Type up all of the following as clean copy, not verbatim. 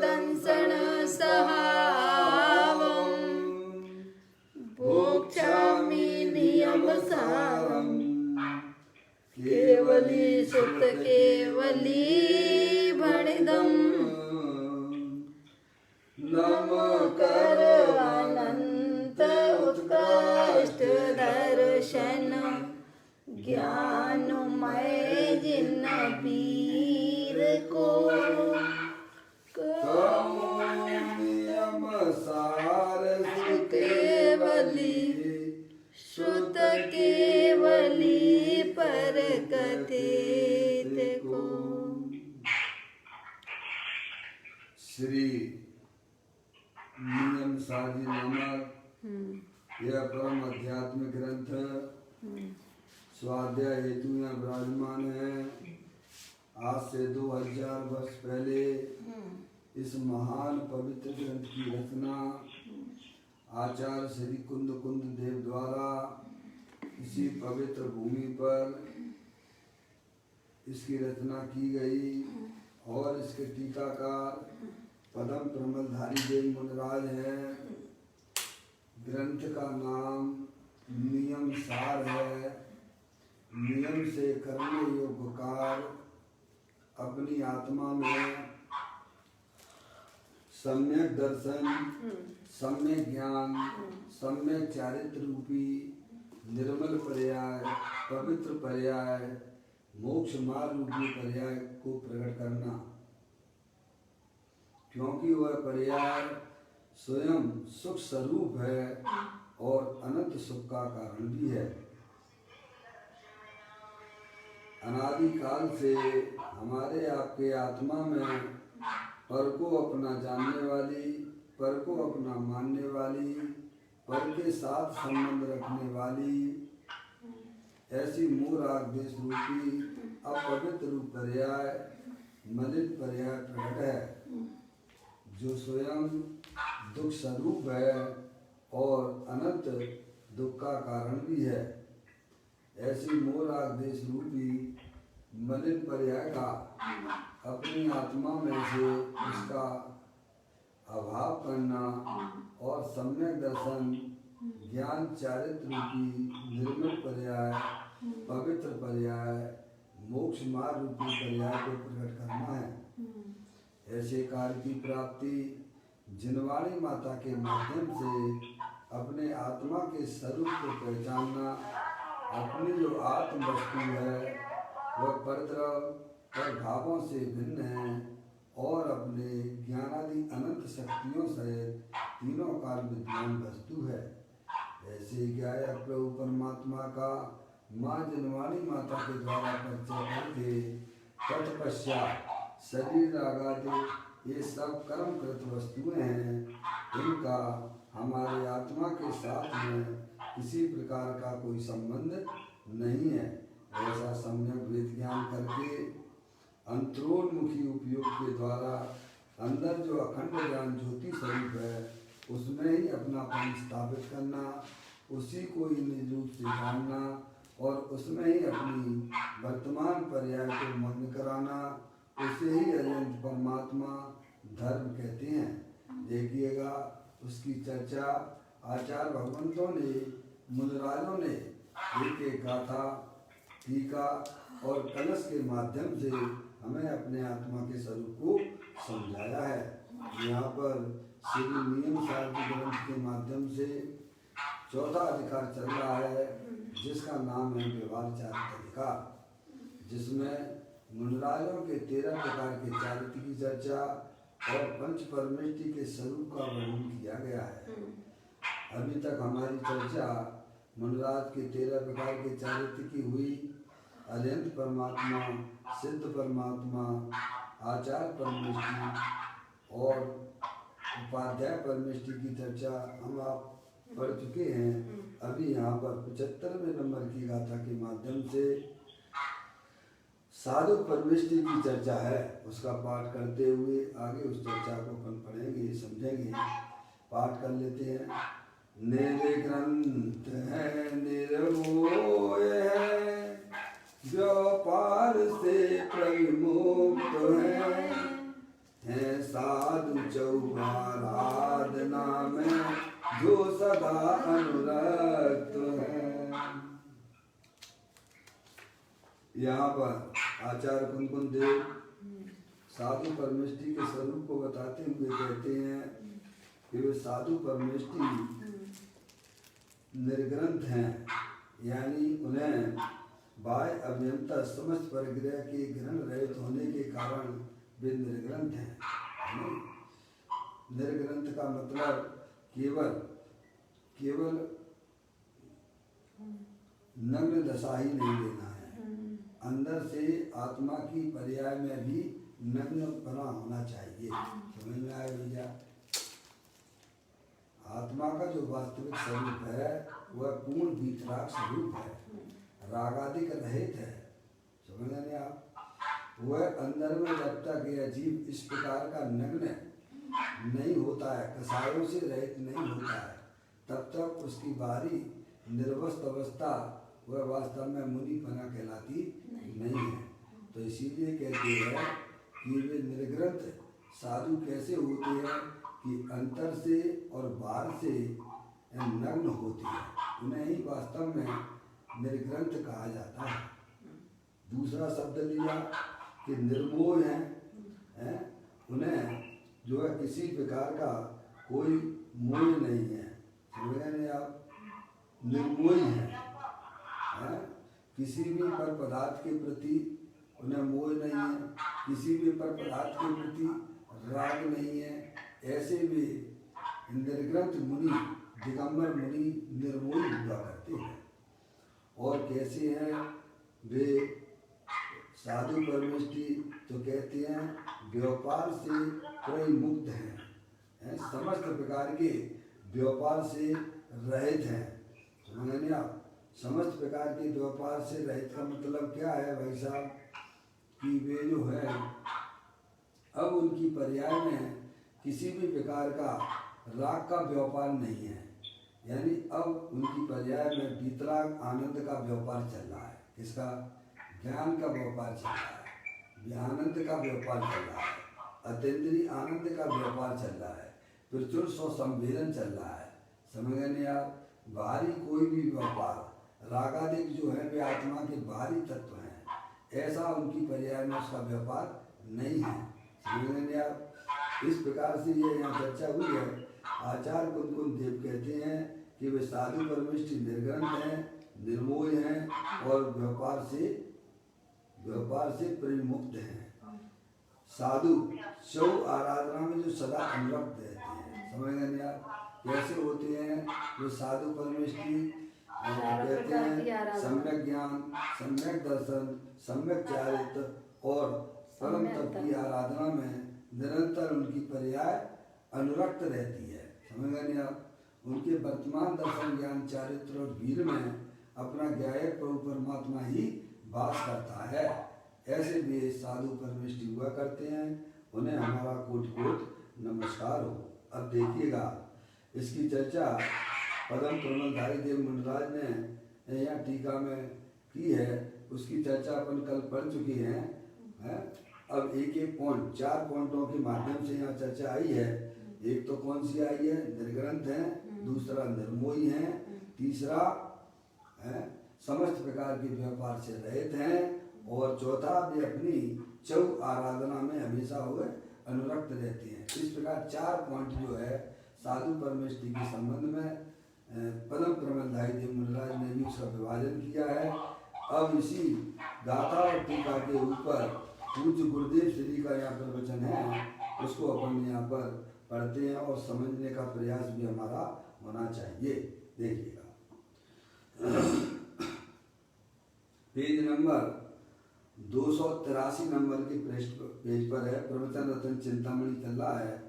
दंसण सहावं भोक्ष्यामि नियमसारम् केवली सुत केवली भणिदम् नमकर अनंत उत्कृष्ट दर्शन ज्ञानमय जिन पीर को नियम सार केवली श्रुत केवली पर कथित को। श्री नियम साजी नामक यह परम आध्यात्मिक ग्रंथ स्वाध्याय हेतु यहाँ विराजमान है। आज से 2000 वर्ष पहले इस महान पवित्र ग्रंथ की रचना आचार्य श्री कुंद देव द्वारा इसी पवित्र भूमि पर इसकी रचना की गई और इसके टीकाकार पदम प्रमलधारी देव मुनिराज हैं। ग्रंथ का नाम नियम सार है। नियम से करने योग्य कार्य अपनी आत्मा में सम्यक दर्शन, सम्यक ज्ञान, सम्यक चारित्र रूपी निर्मल पर्याय, पवित्र पर्याय, मोक्ष मार्ग रूपी पर्याय को प्रकट करना, क्योंकि वह पर्याय स्वयं सुख स्वरूप है और अनंत सुख का कारण भी है। अनादि काल से हमारे आपके आत्मा में पर को अपना जानने वाली, पर को अपना मानने वाली, पर के साथ संबंध रखने वाली ऐसी मूल आदेश रूपी अपवित्र रूप पर्याय, मलिन पर्याय प्रकट है, जो स्वयं दुख स्वरूप है और अनंत दुख का कारण भी है। ऐसी मूल आदेश रूपी मलिन पर्याय का अपनी आत्मा में से उसका अभाव करना और सम्यक दर्शन, ज्ञान, चारित्र रूपी निर्मल पर्याय, पवित्र पर्याय, मोक्ष मार्ग रूपी पर्याय को प्रकट करना है। ऐसे कार्य की प्राप्ति जिनवाणी माता के माध्यम से अपने आत्मा के स्वरूप को पहचानना, अपनी जो आत्म वस्तु है वह परद्रव और भावों से भिन्न है और अपने ज्ञानादि अनंत शक्तियों सहित तीनों काल विद्यमान वस्तु है। ऐसे ज्ञाया प्रभु परमात्मा का माँ जिनवाणी माता के द्वारा परिचय करके तत्पश्चात शरीर आदि ये सब कर्मकृत वस्तुएं हैं, इनका हमारे आत्मा के साथ में किसी प्रकार का कोई संबंध नहीं है। ऐसा सम्यक वेद ज्ञान करके अंतरोन्मुखी उपयोग के द्वारा अंदर जो अखंड ज्ञान ज्योति स्वरूप है उसमें ही अपनापन स्थापित करना, उसी को ही निज रूप से जानना और उसमें ही अपनी वर्तमान पर्याय को मन कराना, उसे ही अनंत परमात्मा धर्म कहते हैं। देखिएगा उसकी चर्चा आचार्य भगवंतों ने, मुनिराजों ने एक एक गाथा, टीका और कलश के माध्यम से हमें अपने आत्मा के स्वरूप को समझाया है। यहाँ पर श्री नियम सार के ग्रंथ के माध्यम से चौथा अधिकार चल रहा है, जिसका नाम है व्यवहार चारित्र अधिकार, जिसमें मुनिराजों के 13 प्रकार के चारित्र की चर्चा और पंच परमेष्टि के स्वरूप का वर्णन किया गया है। अभी तक हमारी चर्चा मुनिराज के 13 प्रकार के चारित्र की हुई। अनंत परमात्मा, सिद्ध परमात्मा, आचार्य परमेष्टि और उपाध्याय परमेष्टि की चर्चा हम आप पढ़ चुके हैं। अभी यहाँ पर 75वें नंबर की गाथा के माध्यम से साधु परमेष्टि की चर्चा है, उसका पाठ करते हुए आगे उस चर्चा को अपन पढ़ेंगे, समझेंगे। पाठ कर लेते हैं। निर्ग्रंथ है, निर्मोह है, व्यापार से प्रविमुक्त है, हैं साधु चौआराधना में जो सदा अनुरक्त है। यहाँ पर आचार्य कुंकुम देव साधु परमेष्टि के स्वरूप को बताते हुए कहते हैं कि वे साधु परमेष्टि निर्ग्रंथ हैं, यानी उन्हें बाह्य अभियंता समस्त परिग्रह के ग्रहण रहित होने के कारण वे निर्ग्रंथ हैं। निर्ग्रंथ का मतलब केवल नग्न दशा ही नहीं लेना है, अंदर से आत्मा की पर्याय में भी नग्न बना होना चाहिए। समझ में आया भैया? आत्मा का जो वास्तविक स्वरूप है वह पूर्ण वीतराग स्वरूप है, रागादिक रहित है। समझ रहे आप? वह अंदर में जब तक यह जीव इस प्रकार का नग्न नहीं होता है, कसायों से रहित नहीं होता है, तब तक उसकी बाहरी निर्वस्त अवस्था वह वास्तव में मुनिपना कहलाती नहीं है। तो इसीलिए कहते हैं कि वे निर्ग्रंथ साधु कैसे होते हैं कि अंतर से और बाहर से नग्न होते हैं, उन्हें ही वास्तव में निर्ग्रंथ कहा जाता है। दूसरा शब्द लिया कि निर्मोह हैं, उन्हें जो है किसी प्रकार का कोई मोह नहीं है। समझ रहे आप? निर्मोही है, किसी भी पर पदार्थ के प्रति उन्हें मोह नहीं है, किसी भी पर पदार्थ के प्रति राग नहीं है। ऐसे भी निर्ग्रंथ मुनि, दिगंबर मुनि निर्मोही हुआ करते हैं। और कैसे हैं वे साधु परमेष्टि? तो कहते हैं व्यापार से कोई मुक्त हैं, समस्त प्रकार के व्यापार से रहित हैं। समझ नहीं आप? समस्त प्रकार के व्यापार से रहित का मतलब क्या है भाई साहब? कि वे जो है अब उनकी पर्याय में किसी भी प्रकार का राग का व्यापार नहीं है, यानी अब उनकी पर्याय में वीतराग आनंद का व्यापार चल रहा है। किसका? ज्ञान का व्यापार चल रहा है, आनंद का व्यापार चल रहा है, अतीन्द्रिय आनंद का व्यापार चल रहा है, प्रचुर स्व संवेदन चल रहा है। समझ गए आप? बाहरी कोई भी व्यापार रागादिक जो है वे आत्मा के बाहरी तत्व हैं, ऐसा उनकी पर्याय में उसका व्यापार नहीं है। समझ गए आप? इस प्रकार से ये यहाँ चर्चा हुई है। आचार्य कुंकुम देव कहते हैं कि वे साधु परमेष्टि निर्ग्रंथ हैं, निर्मोह हैं और व्यापार से परिमुक्त हैं। साधु शव आराधना में जो सदा अनुरक्त रहते हैं। समझ गए आप? कैसे होते हैं जो साधु परमेष्टि? कहते हैं सम्यक ज्ञान, सम्यक दर्शन, सम्यक चारित्र और परम तप की आराधना में निरंतर उनकी पर्याय अनुरक्त रहती है। समझ गए आप? उनके वर्तमान दर्शन, ज्ञान, चारित्र और वीर में अपना ज्ञायक प्रभु परमात्मा ही वास करता है। ऐसे भी साधु परमेष्टि हुआ करते हैं, उन्हें हमारा कोटि कोटि नमस्कार हो। अब देखिएगा इसकी चर्चा पदम प्रमलधारी देव मुनिराज ने यहाँ टीका में की है, उसकी चर्चा अपन कल पढ़ चुकी हैं। अब एक एक पॉइंट, 4 पॉइंटों के माध्यम से यहाँ चर्चा आई है। एक तो कौन सी आई है? निर्ग्रंथ है, दूसरा निर्मोही है, तीसरा समस्त प्रकार के व्यापार से रहित हैं, और चौथा वे अपनी चौ आराधना में हमेशा हुए अनुरक्त रहते हैं। इस प्रकार 4 पॉइंट जो है साधु परमेष्टि के संबंध में पदम प्रमलधारी देव मुनिराज ने भी उसका विभाजन किया है। अब इसी गाथा और टीका के ऊपर पूज्य गुरुदेव श्री का यहाँ पर वचन है, उसको अपन यहाँ पर पढ़ते हैं और समझने का प्रयास भी हमारा होना चाहिए। देखिएगा पेज नंबर 283 नंबर के पेज पर है। प्रवचन रतन चिंतामणि चल रहा है।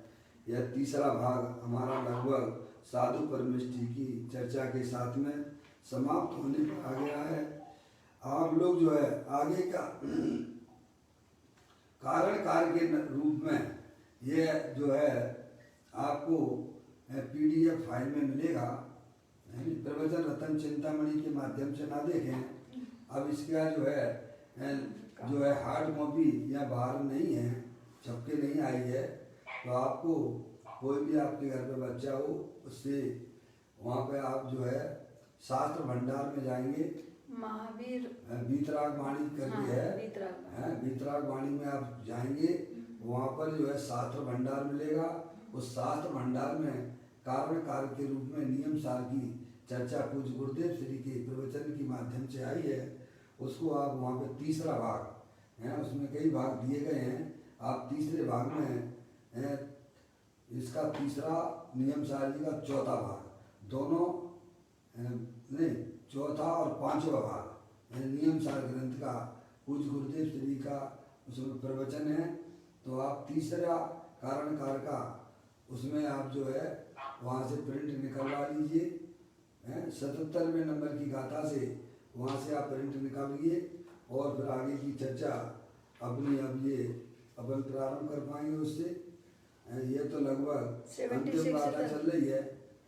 यह तीसरा भाग हमारा लगभग साधु परमेष्टि की चर्चा के साथ में समाप्त होने पर आ गया है। आप लोग जो है आगे का कारण कार्य के रूप में ये जो है आपको PDF फाइल में मिलेगा। प्रवचन रतन चिंतामणि के माध्यम से ना देखें। अब इसका जो है हार्ड कॉपी या बाहर नहीं है, झपके नहीं आई है, तो आपको कोई भी आपके घर पे बच्चा हो उससे वहाँ पे आप जो है शास्त्र भंडार में जाएंगे, महावीर बीतराग वाणी करके है, बीतराग वाणी में आप जाएंगे, वहाँ पर जो है शास्त्र भंडार मिलेगा। उस शास्त्र भंडार में कारण कार के रूप में नियम सार की चर्चा पूज्य गुरुदेव श्री के प्रवचन के माध्यम से आई है। उसको आप वहाँ पे तीसरा भाग है, उसमें कई भाग दिए गए हैं, आप तीसरे भाग में इसका तीसरा नियम सार जी का चौथा भाग, दोनों नहीं चौथा और पांचवा भाग नियम सार ग्रंथ का पूज्य गुरुदेव श्री का उसमें प्रवचन है। तो आप तीसरा कारण कार का उसमें आप जो है वहाँ से प्रिंट निकलवा लीजिए, 77वें नंबर की गाथा से वहाँ से आप प्रिंट निकालिए और फिर आगे की चर्चा अपनी अब ये अपन प्रारंभ कर पाएंगे उससे। ये तो लगभग अंतिम गाथा चल रही है,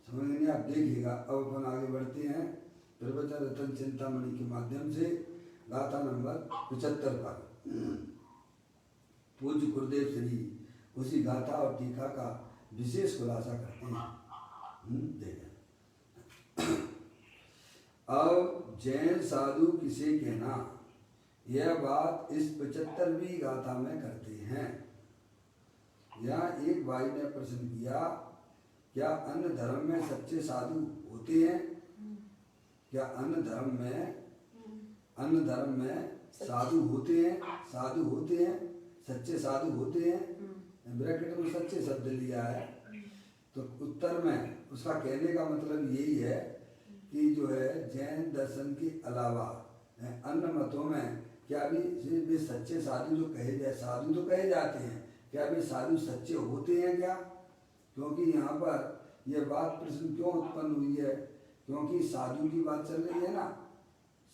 समझ नहीं, आप देखिएगा। अब अपन आगे बढ़ते हैं प्रवचन रतन चिंतामणि के माध्यम से गाथा नंबर 75 पर पूज्य गुरुदेव श्री उसी गाथा और टीका का विशेष खुलासा करते हैं। देखें, अब जैन साधु किसे कहना, यह बात इस 75वीं गाथा में करते हैं। यहाँ एक भाई ने प्रश्न किया, क्या अन्य धर्म में सच्चे साधु होते हैं? क्या अन्य धर्म में साधु होते हैं? साधु होते हैं, सच्चे साधु होते हैं। ब्रैकेट में सच्चे शब्द लिया है। तो उत्तर में उसका कहने का मतलब यही है कि जो है जैन दर्शन के अलावा अन्य मतों में क्या भी सच्चे साधु जो कहे जाए, साधु तो कहे जाते हैं, क्या भी साधु सच्चे होते हैं क्या? क्योंकि यहाँ पर यह बात प्रश्न क्यों उत्पन्न हुई है, क्योंकि साधु की बात चल रही है ना,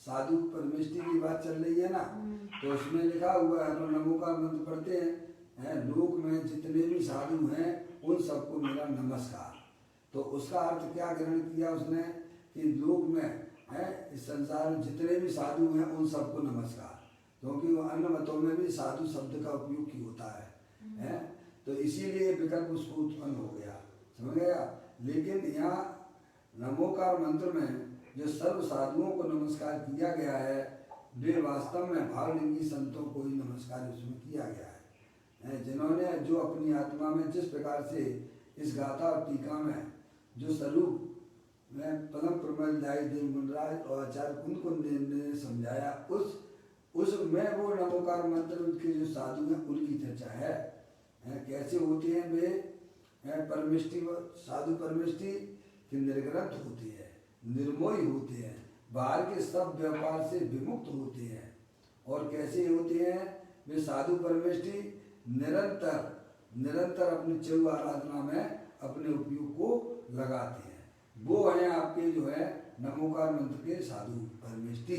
साधु परमेष्टि की बात चल रही है ना। तो उसमें लिखा हुआ है, तो नमो का मंत्र पढ़ते हैं, लोक में जितने भी साधु हैं उन सबको मेरा नमस्कार। तो उसका अर्थ क्या ग्रहण किया उसने कि लोक में इस संसार में जितने भी साधु हैं उन सबको नमस्कार, क्योंकि वो अन्य मतों में भी साधु शब्द का उपयोग की होता है। तो इसीलिए विकल्प उसको उत्पन्न हो गया, समझ गया। लेकिन यहाँ नमोकार मंत्र में जो सर्व साधुओं को नमस्कार किया गया है, वे वास्तव में भावलिंगी संतों को ही नमस्कार उसमें किया गया है, जिन्होंने जो अपनी आत्मा में जिस प्रकार से इस गाथा और टीका में जो स्वरूप में परम प्रमलदायी देव मुनराज और आचार्य कुंद ने समझाया, उसमें वो नमोकार मंत्र के जो साधु हैं उनकी चर्चा है। कैसे होते हैं वे? परमिष्टि साधु परमिष्टि के निर्ग्रंथ होते हैं, निर्मोही होते हैं, बाहर के सब व्यापार से विमुक्त होते हैं। और कैसे होते हैं वे साधु परमेष्टि? निरंतर अपनी चरु आराधना में अपने उपयोग को लगाते हैं। वो हैं आपके जो है नमोकार मंत्र के साधु परमेष्टि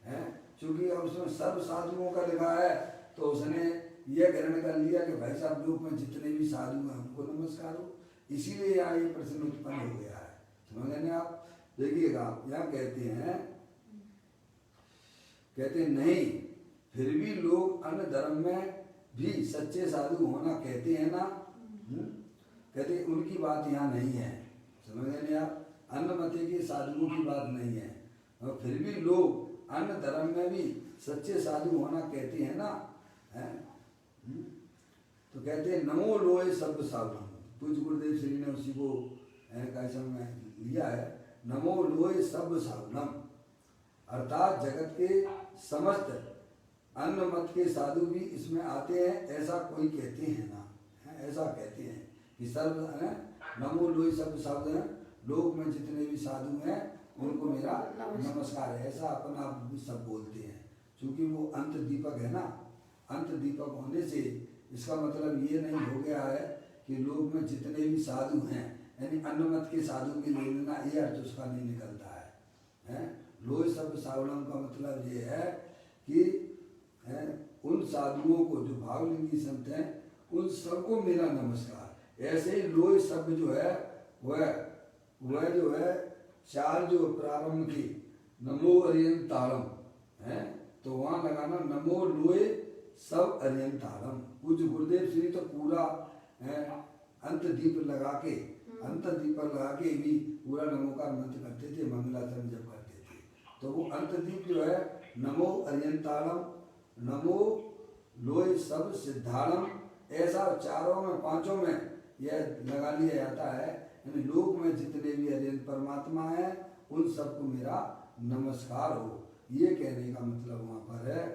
हैं। चूंकि अब उसमें सर्व साधुओं का लिखा है तो उसने यह ग्रहण कर लिया कि भाई साहब लोक में जितने भी साधु हैं उनको नमस्कार हो, इसीलिए यहाँ ये प्रश्न उत्पन्न हो गया है, समझ लेंगे आप। देखिएगा यहाँ कहते हैं नहीं, फिर भी लोग अन्य धर्म में भी सच्चे साधु होना कहते हैं ना। कहते उनकी बात यहाँ नहीं है, समझ लेंगे आप। अन्य मते के साधुओं की बात नहीं है, और फिर भी लोग अन्य धर्म में भी सच्चे साधु होना कहते हैं ना। तो कहते हैं नमो लोए सब साधु, पूज्य गुरुदेव श्री ने उसी को कैसा में लिया है, नमो लोए सब साधुनम, अर्थात जगत के समस्त अन्य मत के साधु भी इसमें आते हैं, ऐसा कोई कहते हैं ना, ऐसा कहते हैं कि सर्व नमो लोए सब साधु हैं, लोक में जितने भी साधु हैं उनको मेरा नमस्कार है, ऐसा अपन आप भी सब बोलते हैं। क्योंकि वो अंत दीपक है ना, अंत दीपक होने से इसका मतलब ये नहीं हो गया है कि लोक में जितने भी साधु हैं यानी अन्य मत के साधु भी ले लेना, ये अर्थ उसका नहीं निकलता है। लोय सब सावलम का मतलब ये है कि उन साधुओं को जो भावलिंगी संत हैं उन सबको मेरा नमस्कार। ऐसे ही लोय शब्द जो है वह जो है चार जो प्रारंभ की नमो अरियन तारम है, तो वहाँ लगाना नमो लोय सब अरियंतारम। पूज्य गुरुदेव श्री तो पूरा अंत दीप लगा के भी पूरा नमोकार मंत्र करते थे, मंगलाचरण जब करते थे। तो वो अंत दीप जो है नमो अरियंतारम, नमो लोय सब सिद्धारम, ऐसा चारों में पांचों में यह लगा लिया जाता है। यानी लोक में जितने भी अरियंत परमात्मा है उन सबको मेरा नमस्कार हो, ये कहने का मतलब वहाँ पर है।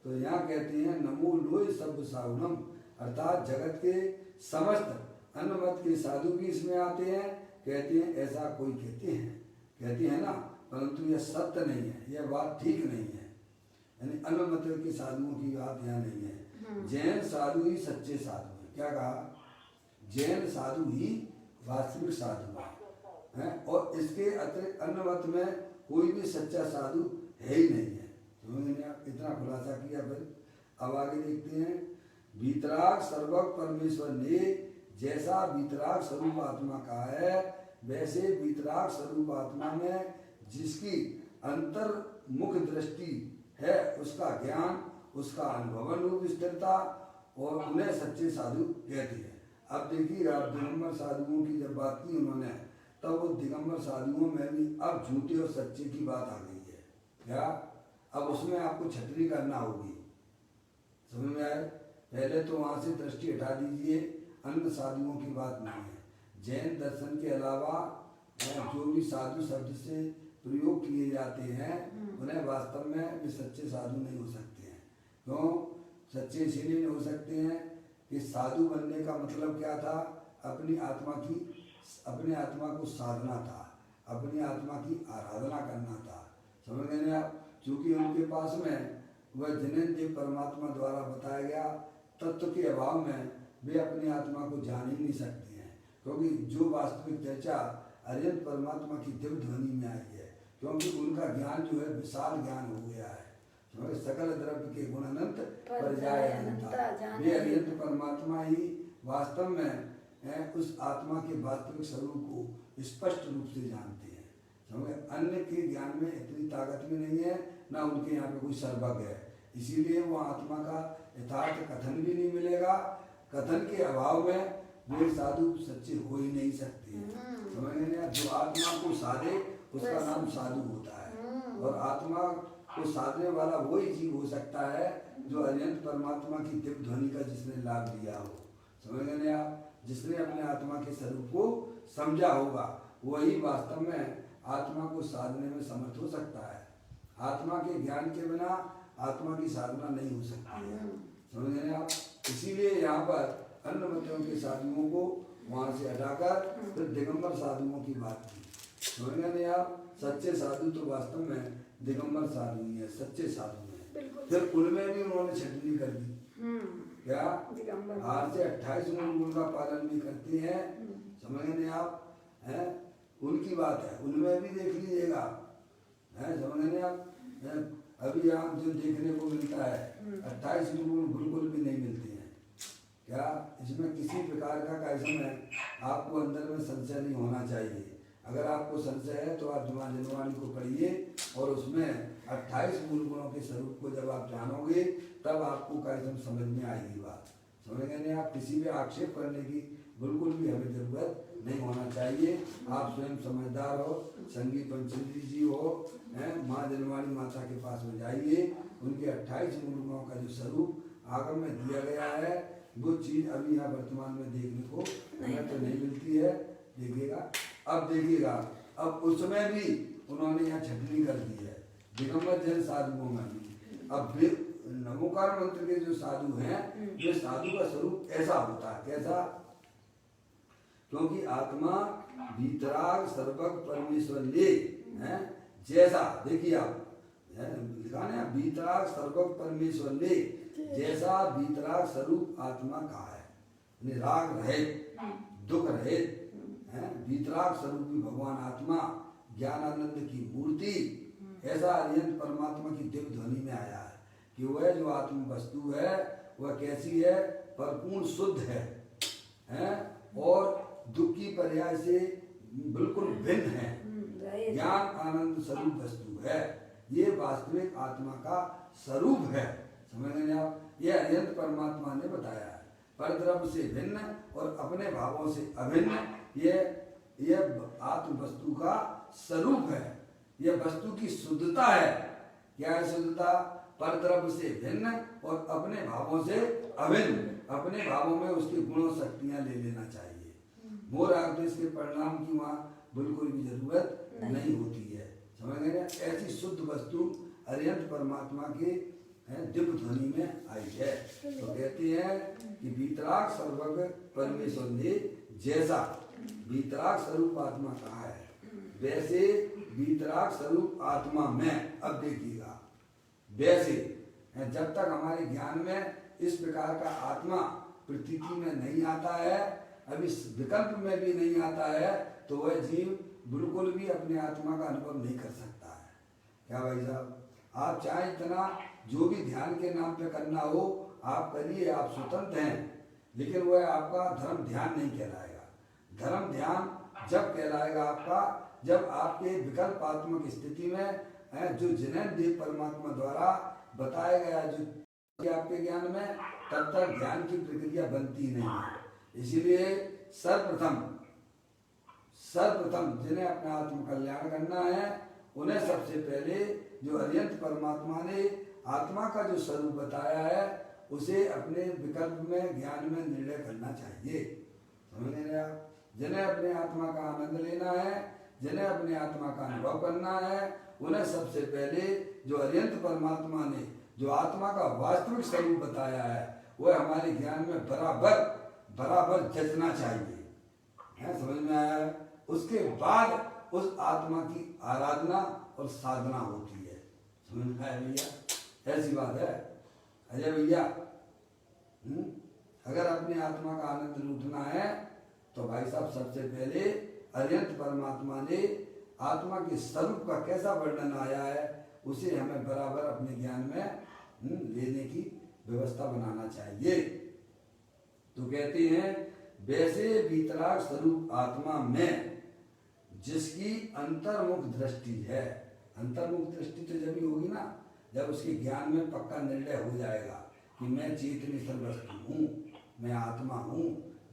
तो यहाँ कहते हैं नमो लोय सब साधुनम, अर्थात जगत के समस्त अन्य मत के साधु भी इसमें आते हैं। कहते हैं ऐसा कोई कहते हैं ना, परंतु यह सत्य नहीं है, यह बात ठीक नहीं है। यानी अन्य मत के साधुओं की बात यहाँ नहीं है। जैन साधु ही सच्चे साधु हैं। क्या कहा? जैन साधु ही वास्तविक साधु है, और इसके अतिरिक्त अन्य मत में कोई भी सच्चा साधु है ही नहीं है। तो मैंने इतना खुलासा किया। फिर अब आगे देखते हैं। वीतराग सर्वक परमेश्वर ने जैसा वीतराग स्वरूप आत्मा का है, वैसे वीतराग स्वरूप आत्मा में जिसकी अंतर्मुख दृष्टि है, उसका ज्ञान, उसका अनुभवन रूप स्थिरता, और उन्हें सच्चे साधु कहते हैं। अब देखिएगा, दिगंबर साधुओं की जब बात की उन्होंने, तब वो दिगंबर साधुओं में भी अब झूठे और सच्चे की बात आ गई है। क्या? अब उसमें आपको छटनी करना होगी। समझ में आए? पहले तो वहाँ से दृष्टि हटा दीजिए, अन्य साधुओं की बात नहीं है। जैन दर्शन के अलावा जो भी साधु शब्द से प्रयोग किए जाते हैं, उन्हें वास्तव में भी सच्चे साधु नहीं हो सकते हैं। क्यों सच्चे इसीलिए नहीं हो सकते हैं कि साधु बनने का मतलब क्या था? अपनी आत्मा को साधना था, अपनी आत्मा की आराधना करना था। समझ गए आप? चूंकि उनके पास में वह जिन्हें परमात्मा द्वारा बताया गया तत्व के अभाव में वे अपनी आत्मा को जान ही नहीं सकते हैं। क्योंकि जो वास्तविक चर्चा अरियंत परमात्मा की दिव्य ध्वनि में आई है, क्योंकि उनका ज्ञान जो है विशाल ज्ञान हो गया है। सकल द्रव्य के गुण अनंत पर्याय अनंता। वे अरियंत परमात्मा ही वास्तव में उस आत्मा के वास्तविक स्वरूप को स्पष्ट रूप से जानते हैं। समझे? अन्य के ज्ञान में इतनी ताकत भी नहीं है, ना उनके यहाँ पे कोई सर्वज्ञ है। इसीलिए वो आत्मा का यथार्थ कथन भी नहीं मिलेगा। कथन के अभाव में वे साधु सच्चे हो ही नहीं सकते हैं। समझ गए? जो आत्मा को साधे उसका नाम साधु होता है, और आत्मा को साधने वाला वही जीव हो सकता है जो अरियंत परमात्मा की दिव्य ध्वनि का जिसने लाभ लिया हो। समझ गए आप? जिसने अपने आत्मा के स्वरूप को समझा होगा, वही वास्तव में आत्मा को साधने में समर्थ हो सकता है। आत्मा के ज्ञान के बिना आत्मा की साधना नहीं हो सकती है। समझ गए आप? इसीलिए यहाँ पर अन्य मतों के साधुओं को वहाँ से हटाकर फिर दिगंबर साधुओं की बात की। समझ गए आप? सच्चे साधु तो वास्तव में दिगंबर साधु ही है, सच्चे साधु हैं। फिर उनमें भी उन्होंने छटनी कर दी। क्या? आज से 28 मूल का पालन भी करते हैं। समझ गए आप? हैं? उनकी बात है, उनमें भी देख लीजिएगा। समझ गए आप? अभी यहाँ जो देखने को मिलता है 28 मूल बिल्कुल भी नहीं मिलते हैं। क्या? इसमें किसी प्रकार का कैसे में आपको अंदर में संशय नहीं होना चाहिए। अगर आपको संशय है तो आप जनवाणी को पढ़िए, और उसमें 28 मूल गुणों के स्वरूप को जब आप जानोगे तब आपको कैसे समझ में आएगी बात। समझ गए? आप किसी भी आक्षेप करने की बिल्कुल भी हमें जरूरत नहीं होना चाहिए। आप स्वयं समझदार हो, संगीत पंचमी जी हो, माँ जनवाणी माता के पास में जाइए। उनके 28 मूल गुणों का जो स्वरूप आगम में दिया गया है, वो चीज़ अभी यहाँ वर्तमान में देखने को हमें तो नहीं मिलती है। देखिएगा, अब देखिएगा, अब उसमें भी उन्होंने यहाँ छटनी कर दी है दिगंबर जैन साधुओं में भी। अब नमोकार मंत्र के जो साधु हैं, ये साधु का स्वरूप ऐसा होता है। कैसा? क्योंकि आत्मा वीतराग सर्वज्ञ परमेश्वर ले है, जैसा देखिए आप लिखा है वीतराग सर्वज्ञ परमेश्वर ले जैसा वीतराग स्वरूप आत्मा का है। राग रहित, दुख रहित, वीतराग स्वरूपी भगवान आत्मा ज्ञानानंद की मूर्ति, ऐसा अरियंत परमात्मा की दिव्य ध्वनि में आया है कि वह जो आत्म वस्तु है वह कैसी है? परिपूर्ण शुद्ध है और दुख की पर्याय से बिल्कुल भिन्न है। ज्ञान आनंद स्वरूप वस्तु है। ये वास्तविक आत्मा का स्वरूप है। समझ गए आप? ये अरिहंत परमात्मा ने बताया है। परद्रव्य से भिन्न और अपने भावों से अभिन्न ये आत्म वस्तु का स्वरूप है। यह वस्तु की शुद्धता है। क्या है शुद्धता? परद्रव्य से भिन्न और अपने भावों से अभिन्न। अपने भावों में उसकी गुण और शक्तियां ले लेना चाहिए। मोह राग द्वेष के परिणाम की वहाँ बिल्कुल भी जरूरत नहीं होती है। समझ गए ना? ऐसी शुद्ध वस्तु अरिहंत परमात्मा के दिव्य ध्वनि में आई है। तो कहते हैं कि वीतराग सर्वज्ञ परमेश्वर ने जैसा वीतराग स्वरूप आत्मा कहा है, वैसे वीतराग स्वरूप आत्मा में, अब देखिएगा, वैसे जब तक हमारे ज्ञान में इस प्रकार का आत्मा प्रतीति में नहीं आता है, अब इस विकल्प में भी नहीं आता है, तो वह जीव बिल्कुल भी अपने आत्मा का अनुभव नहीं कर सकता है। क्या भाई साहब? आप चाहे इतना जो भी ध्यान के नाम पे करना हो आप करिए, आप स्वतंत्र हैं, लेकिन वह आपका धर्म ध्यान नहीं कहलाएगा। धर्म ध्यान जब कहलाएगा आपका, जब आपके विकल्पात्मक स्थिति में जो जिन्हें देव परमात्मा द्वारा बताया गया जो आपके ज्ञान में, तब तक ज्ञान की प्रक्रिया बनती नहीं है। इसीलिए सर्वप्रथम जिन्हें अपना आत्म कल्याण करना है, उन्हें सबसे पहले जो अरिहंत परमात्मा ने आत्मा का जो स्वरूप बताया है, उसे अपने विकल्प में ज्ञान में निर्णय करना चाहिए। समझ रहे आप? जिन्हें अपने आत्मा का आनंद लेना है, जिन्हें अपने आत्मा का अनुभव करना है, उन्हें सबसे पहले जो अरिहंत परमात्मा ने जो आत्मा का वास्तविक स्वरूप बताया है, वह हमारे ज्ञान में बराबर जचना चाहिए। है? समझ में आया? उसके बाद उस आत्मा की आराधना और साधना होती है। समझ में आया भैया? ऐसी बात है अजय भैया। अगर अपने आत्मा का आनंद लूटना है तो भाई साहब सबसे पहले अरिहंत परमात्मा ने आत्मा के स्वरूप का कैसा वर्णन आया है, उसे हमें बराबर अपने ज्ञान में लेने की व्यवस्था बनाना चाहिए। तो कहते हैं वैसे वीतराग स्वरूप आत्मा में जिसकी अंतर्मुख दृष्टि है। अंतर्मुख दृष्टि तो जब ही होगी ना, जब उसके ज्ञान में पक्का निर्णय हो जाएगा कि मैं चेतनी सर्वस्तु हूँ, मैं आत्मा हूँ,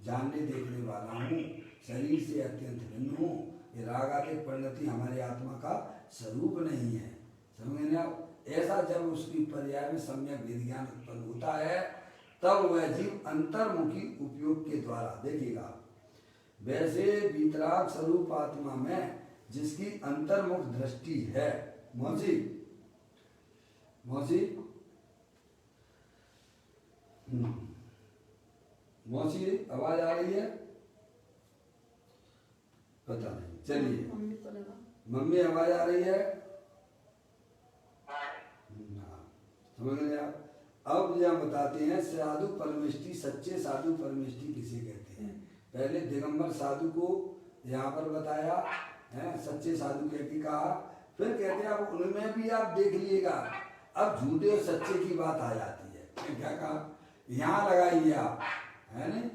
जानने देखने वाला हूँ, शरीर से अत्यंत भिन्न हूँ, ये राग आदि परिणति हमारे आत्मा का स्वरूप नहीं है। समझ ना? ऐसा जब उसकी पर्याय में सम्यक वेद ज्ञान उत्पन्न होता है, तब वह जीव अंतर्मुखी उपयोग के द्वारा, देखिएगा, वैसे वीतराग स्वरूप आत्मा में जिसकी अंतर्मुख दृष्टि है। मौसी आवाज आ रही है? पता नहीं, चलिए मम्मी आवाज आ रही है? समझ गए आप? अब यह बताते हैं साधु परमेष्टि, सच्चे साधु परमेष्टि किसे कहते हैं। पहले दिगंबर साधु को यहाँ पर बताया है, सच्चे साधु कहती कहा, फिर कहते हैं अब उनमें भी आप देख लीजिएगा, अब झूठे और सच्चे की बात आ जाती है। क्या कहा? यहाँ लगाइए आप, है नहीं?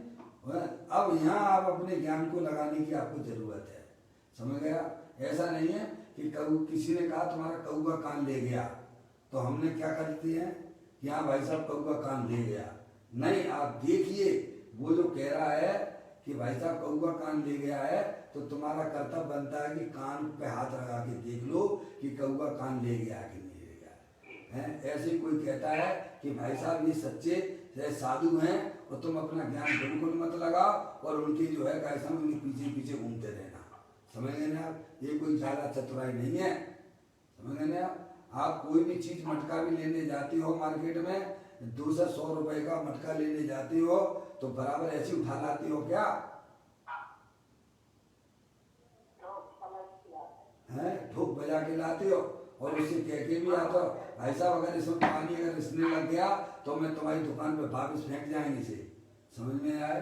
अब यहाँ आप अपने ज्ञान को लगाने की आपको जरूरत है। समझ गया? ऐसा नहीं है कि किसी ने कहा तुम्हारा कऊ का कान ले गया, तो हमने क्या करते हैं कि हाँ भाई साहब कऊ का कान ले गया। नहीं, आप देखिए, वो जो कह रहा है कि भाई साहब कऊ का कान ले गया है, तो तुम्हारा कर्तव्य बनता है कि कान पे हाथ लगा के देख लो कि कऊ का कान ले गया कि नहीं ले गया है। ऐसे कोई कहता है कि भाई साहब ये सच्चे साधु हैं और तुम अपना ज्ञान बिल्कुल मत लगाओ और उनकी जो है कैसा उनके पीछे पीछे घूमते रहना। समझ गए ना आप? ये कोई ज्यादा चतुराई नहीं है। समझ गए ना आप? कोई भी चीज मटका भी लेने जाते हो मार्केट में, 200-100 रुपए का मटका लेने जाते हो, तो बराबर ऐसे उठा लाते हो क्या है? ठोक बजा के लाते हो और उसे कह के भी आता हो भाई साहब अगर इसमें पानी अगर इसने लग गया तो मैं तुम्हारी दुकान पे वापस फेंक जाएंगे इसे। समझ में आए?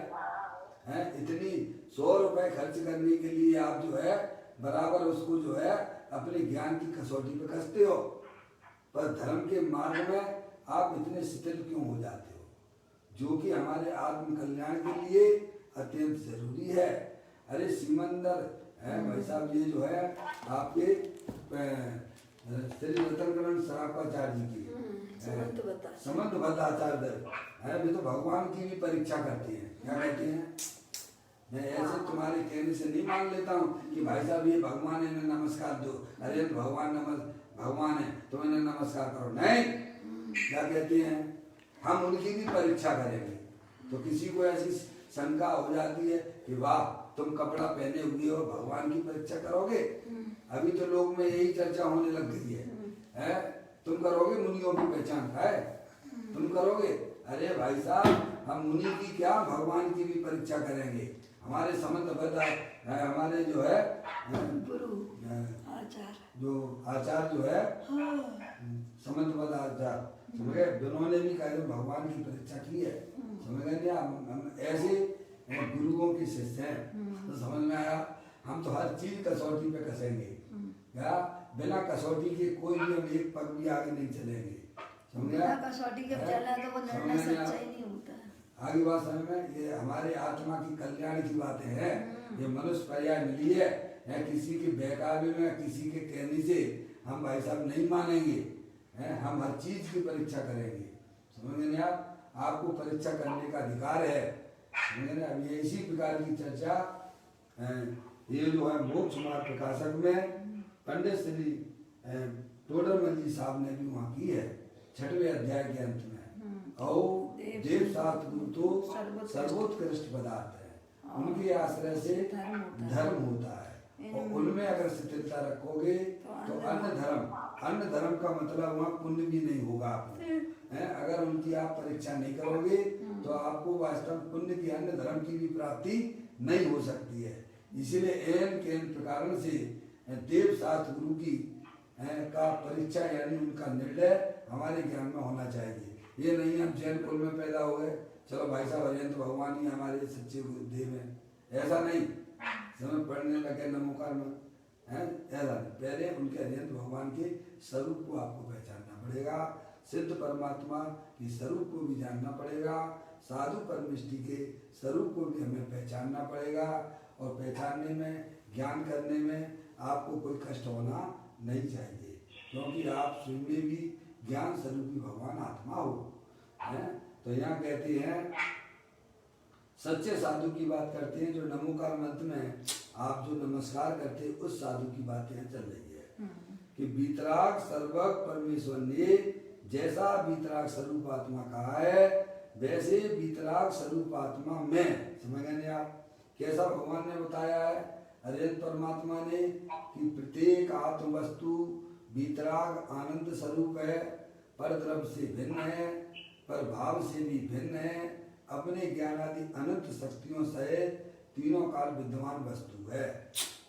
हैं? इतनी 100 रुपए खर्च करने के लिए आप जो है बराबर उसको जो है अपने ज्ञान की कसौटी पे कसते हो, पर धर्म के मार्ग में आप इतने शिथिल क्यों हो जाते हो, जो कि हमारे आत्म कल्याण के लिए अत्यंत जरूरी है। अरे सिमंदर है भाई साहब, ये जो है आपके श्री रतनकरण सराफाचार्य जी की समंत भट्टाचार्य है, वे तो भगवान की भी परीक्षा करती है। क्या कहती हैं? मैं ऐसे तुम्हारे कहने से नहीं मान लेता हूँ कि भाई साहब ये भगवान है, इन्हें नमस्कार दो। अरे भगवान है तो इन्हें नमस्कार करो। नहीं, क्या कहती हैं? हम उनकी भी परीक्षा करेंगे। तो किसी को ऐसी शंका हो जाती है कि वाह तुम कपड़ा पहने हुए हो, भगवान की परीक्षा करोगे। अभी तो लोग में यही चर्चा होने लग गई है? तुम करोगे मुनियों की पहचान है? तुम करोगे? अरे भाई साहब, हम मुनि की क्या भगवान की भी परीक्षा करेंगे। हमारे समंत बता हमारे जो है गुरु आचार्य जो आचार्य जो है समंत बता आचार्य समझ गए, उन्होंने भी कहा भगवान की परीक्षा की है। समझ गए? हम ऐसे गुरुओं के शिष्य हैं। तो समझ में आया, हम तो हर चीज कसौटी पे कसेंगे। क्या बिना कसौटी के कोई भी हम एक पग भी आगे नहीं चलेंगे। समझ गया? कसौटी के चला तो वो निर्णय सच्चा ही नहीं होता है। आगे बात समझ में, ये हमारे आत्मा की कल्याण की बातें हैं। ये मनुष्य पर्याय मिली है, किसी के बहकावे में किसी के कहने से हम भाई साहब नहीं मानेंगे। हम हर चीज की परीक्षा करेंगे। समझ गए आप? आपको परीक्षा करने का अधिकार है। समझ गए? अब ये इसी प्रकार की चर्चा ये जो है मोक्ष मार्ग प्रकाशक में पंडित श्री टोडरमल जी साहब ने भी वहाँ की है 6वें अध्याय के अंत में। और देव शास्त्र गुरु तो सर्वोत्कृष्ट पदार्थ है, उनके आश्रय से धर्म होता है। और उनमें अगर शिथिलता रखोगे तो अन्य धर्म का मतलब वहाँ पुण्य भी नहीं होगा आपको। अगर उनकी आप परीक्षा नहीं करोगे तो आपको वास्तव पुण्य की अन्य धर्म की भी प्राप्ति नहीं हो सकती है। इसीलिए एन के प्रकार से देव शास्त्र गुरु की का परीक्षा यानी उनका निर्णय हमारे ज्ञान में होना चाहिए। ये नहीं हम जैन कुल में पैदा हो गए, चलो भाई साहब अजंत भगवान ही हमारे सच्चे देव हैं, ऐसा नहीं। समय पढ़ने लगे नमोकार में ऐसा नहीं। पहले उनके अजंत भगवान के स्वरूप को आपको पहचानना पड़ेगा, सिद्ध परमात्मा के स्वरूप को भी जानना पड़ेगा, साधु परमिष्टि के स्वरूप को भी हमें पहचानना पड़ेगा। और पहचानने में ज्ञान करने में आपको कोई कष्ट होना नहीं चाहिए, क्योंकि आप स्वयं में भी ज्ञान स्वरूपी भगवान आत्मा हो। तो यहाँ कहते हैं सच्चे साधु की बात करते हैं, जो नमोकार मंत्र में आप जो नमस्कार करते हैं उस साधु की बात यहाँ चल रही है कि वीतराग सर्वक परमेश्वर ने जैसा वीतराग स्वरूप आत्मा कहा है वैसे वीतराग स्वरूप आत्मा में, समझ गए आप? कैसा भगवान ने बताया है अरहत परमात्मा ने कि प्रत्येक आत्म वस्तु वीतराग आनंद स्वरूप है, पर द्रव्य से भिन्न है, पर भाव से भी भिन्न है, अपने ज्ञान आदि अनंत शक्तियों सहित तीनों काल विद्यमान वस्तु है।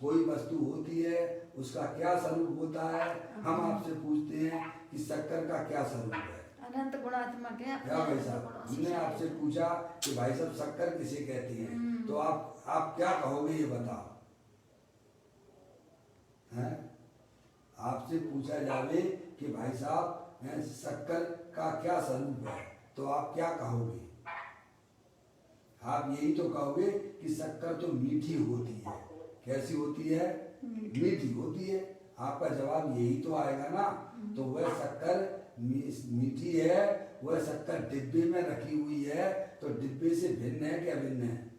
कोई वस्तु होती है उसका क्या स्वरूप होता है? हम आपसे पूछते हैं कि शक्कर का क्या स्वरूप है? अनंत गुणात्मक है। क्या भाई साहब, हमने आपसे पूछा कि भाई साहब शक्कर किसे कहती है, तो आप क्या कहोगे ये बताओ? हैं? आपसे पूछा जावे कि भाई साहब शक्कर का क्या स्वरूप है, तो आप क्या कहोगे? आप यही तो कहोगे कि शक्कर तो मीठी होती है। कैसी होती है? मीठी होती है। आपका जवाब यही तो आएगा ना। तो वह शक्कर मीठी है, वह शक्कर डिब्बे में रखी हुई है, तो डिब्बे से भिन्न है क्या भिन्न है?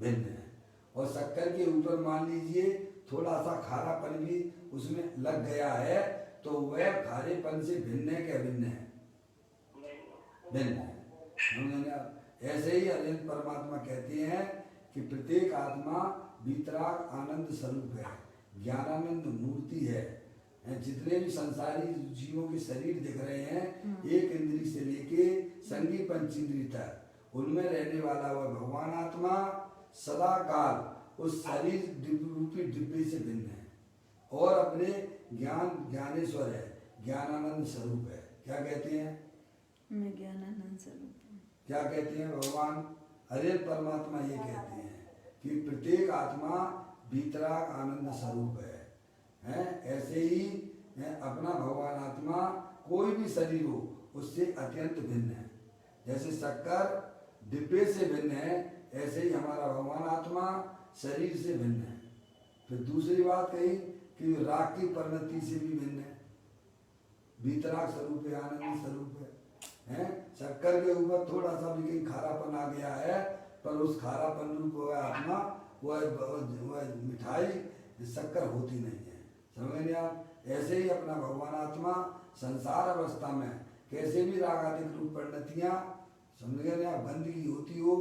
भिन्न है। और शक्कर के ऊपर मान लीजिए थोड़ा सा खारापन भी उसमें लग गया है, तो वह खारेपन से भिन्न है क्या भिन्न है? भिन्न है। ऐसे ही अनंत परमात्मा कहते हैं कि प्रत्येक आत्मा वीतराग आनंद स्वरूप है, ज्ञानानंद मूर्ति है। जितने भी संसारी जीवों के शरीर दिख रहे हैं, एक इंद्री से लेके संगी पंचेंद्री तक उनमें रहने वाला वह भगवान आत्मा सदा काल उस शरीर रूपी डिब्बे से भिन्न है और अपने ज्ञानेश्वर है, ज्ञानानंद स्वरूप है। क्या कहते हैं? मैं ज्ञानानंद स्वरूप हूँ। क्या कहते हैं भगवान? अरे परमात्मा ये कहते हैं कि प्रत्येक आत्मा वीतराग आनंद स्वरूप है। ऐसे ही अपना भगवान आत्मा कोई भी शरीर हो उससे अत्यंत भिन्न है। जैसे शक्कर डिब्बे से भिन्न है, ऐसे ही हमारा भगवान आत्मा शरीर से भिन्न है। फिर दूसरी बात कही कि राग की परिणति से भी भिन्न है। वीतराग स्वरूप है, आनंद स्वरूप है। शक्कर के ऊपर थोड़ा सा भी कहीं खारापन आ गया है, पर उस खारापन रूप वह आत्मा, वह मिठाई शक्कर होती नहीं है। समझ गए आप? ऐसे ही अपना भगवान आत्मा संसार अवस्था में कैसे भी रागाधिक रूप परिणतियां, समझ गए आप, गंदगी होती हो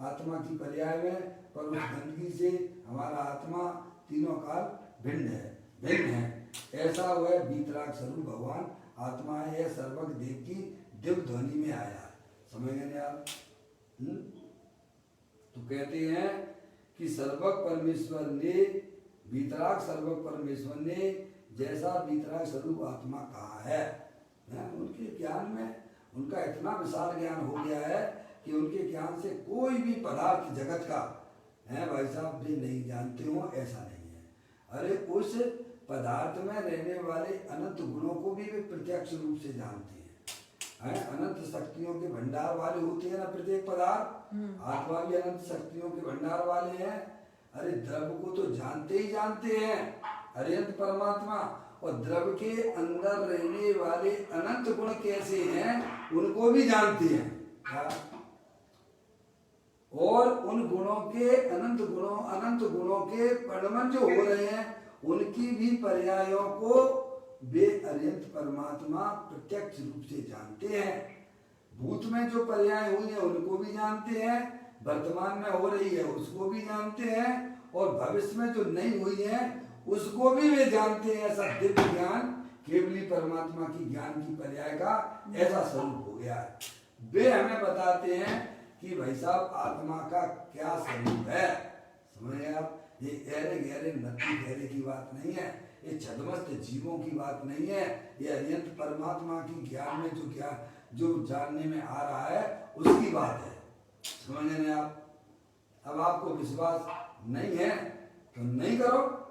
आत्मा की पर्याय में, पर उस गंदगी से हमारा आत्मा तीनों काल भिन्न है। ऐसा वह वीतराग स्वरूप भगवान आत्मा है। यह सर्वज्ञ देव की दिव्य ध्वनि में आया है। समझ गए आप? तो कहते हैं कि सर्वज्ञ परमेश्वर ने, वीतराग सर्वज्ञ परमेश्वर ने जैसा वीतराग स्वरूप आत्मा कहा है, उनके ज्ञान में उनका इतना विशाल ज्ञान हो गया है कि उनके ज्ञान से कोई भी पदार्थ जगत का है भाई साहब भी नहीं जानते हो, ऐसा नहीं है। अरे उस पदार्थ में रहने वाले अनंत गुणों को भी वे प्रत्यक्ष रूप से जानते हैं। अनंत शक्तियों के भंडार वाले होते हैं ना प्रत्येक पदार्थ, आत्मा भी अनंत शक्तियों के भंडार वाले हैं। अरे द्रव्य को तो जानते ही जानते हैं अरिहंत परमात्मा, और द्रव्य के अंदर रहने वाले अनंत गुण कैसे हैं उनको भी जानते हैं। और उन गुणों के अनंत गुणों के परिणमन जो हो रहे हैं उनकी भी पर्यायों को वे अरिहंत परमात्मा प्रत्यक्ष रूप से जानते हैं। भूत में जो पर्याय हुई है उनको भी जानते हैं, वर्तमान में हो रही है उसको भी जानते हैं, और भविष्य में जो नहीं हुई है उसको भी वे जानते हैं। ऐसा दिव्य ज्ञान केवली परमात्मा की ज्ञान की पर्याय का ऐसा स्वरूप हो गया है। वे हमें बताते हैं कि भाई साहब आत्मा का क्या स्वरूप है। समझ गए आप? ये गहरे गहरे नदी गहरे की बात नहीं है, ये छद्मस्त जीवों की बात नहीं है, ये अरिहंत परमात्मा की ज्ञान में जो जानने में आ रहा है उसकी बात है। समझ गए आप? अब आपको विश्वास नहीं है तो नहीं करो,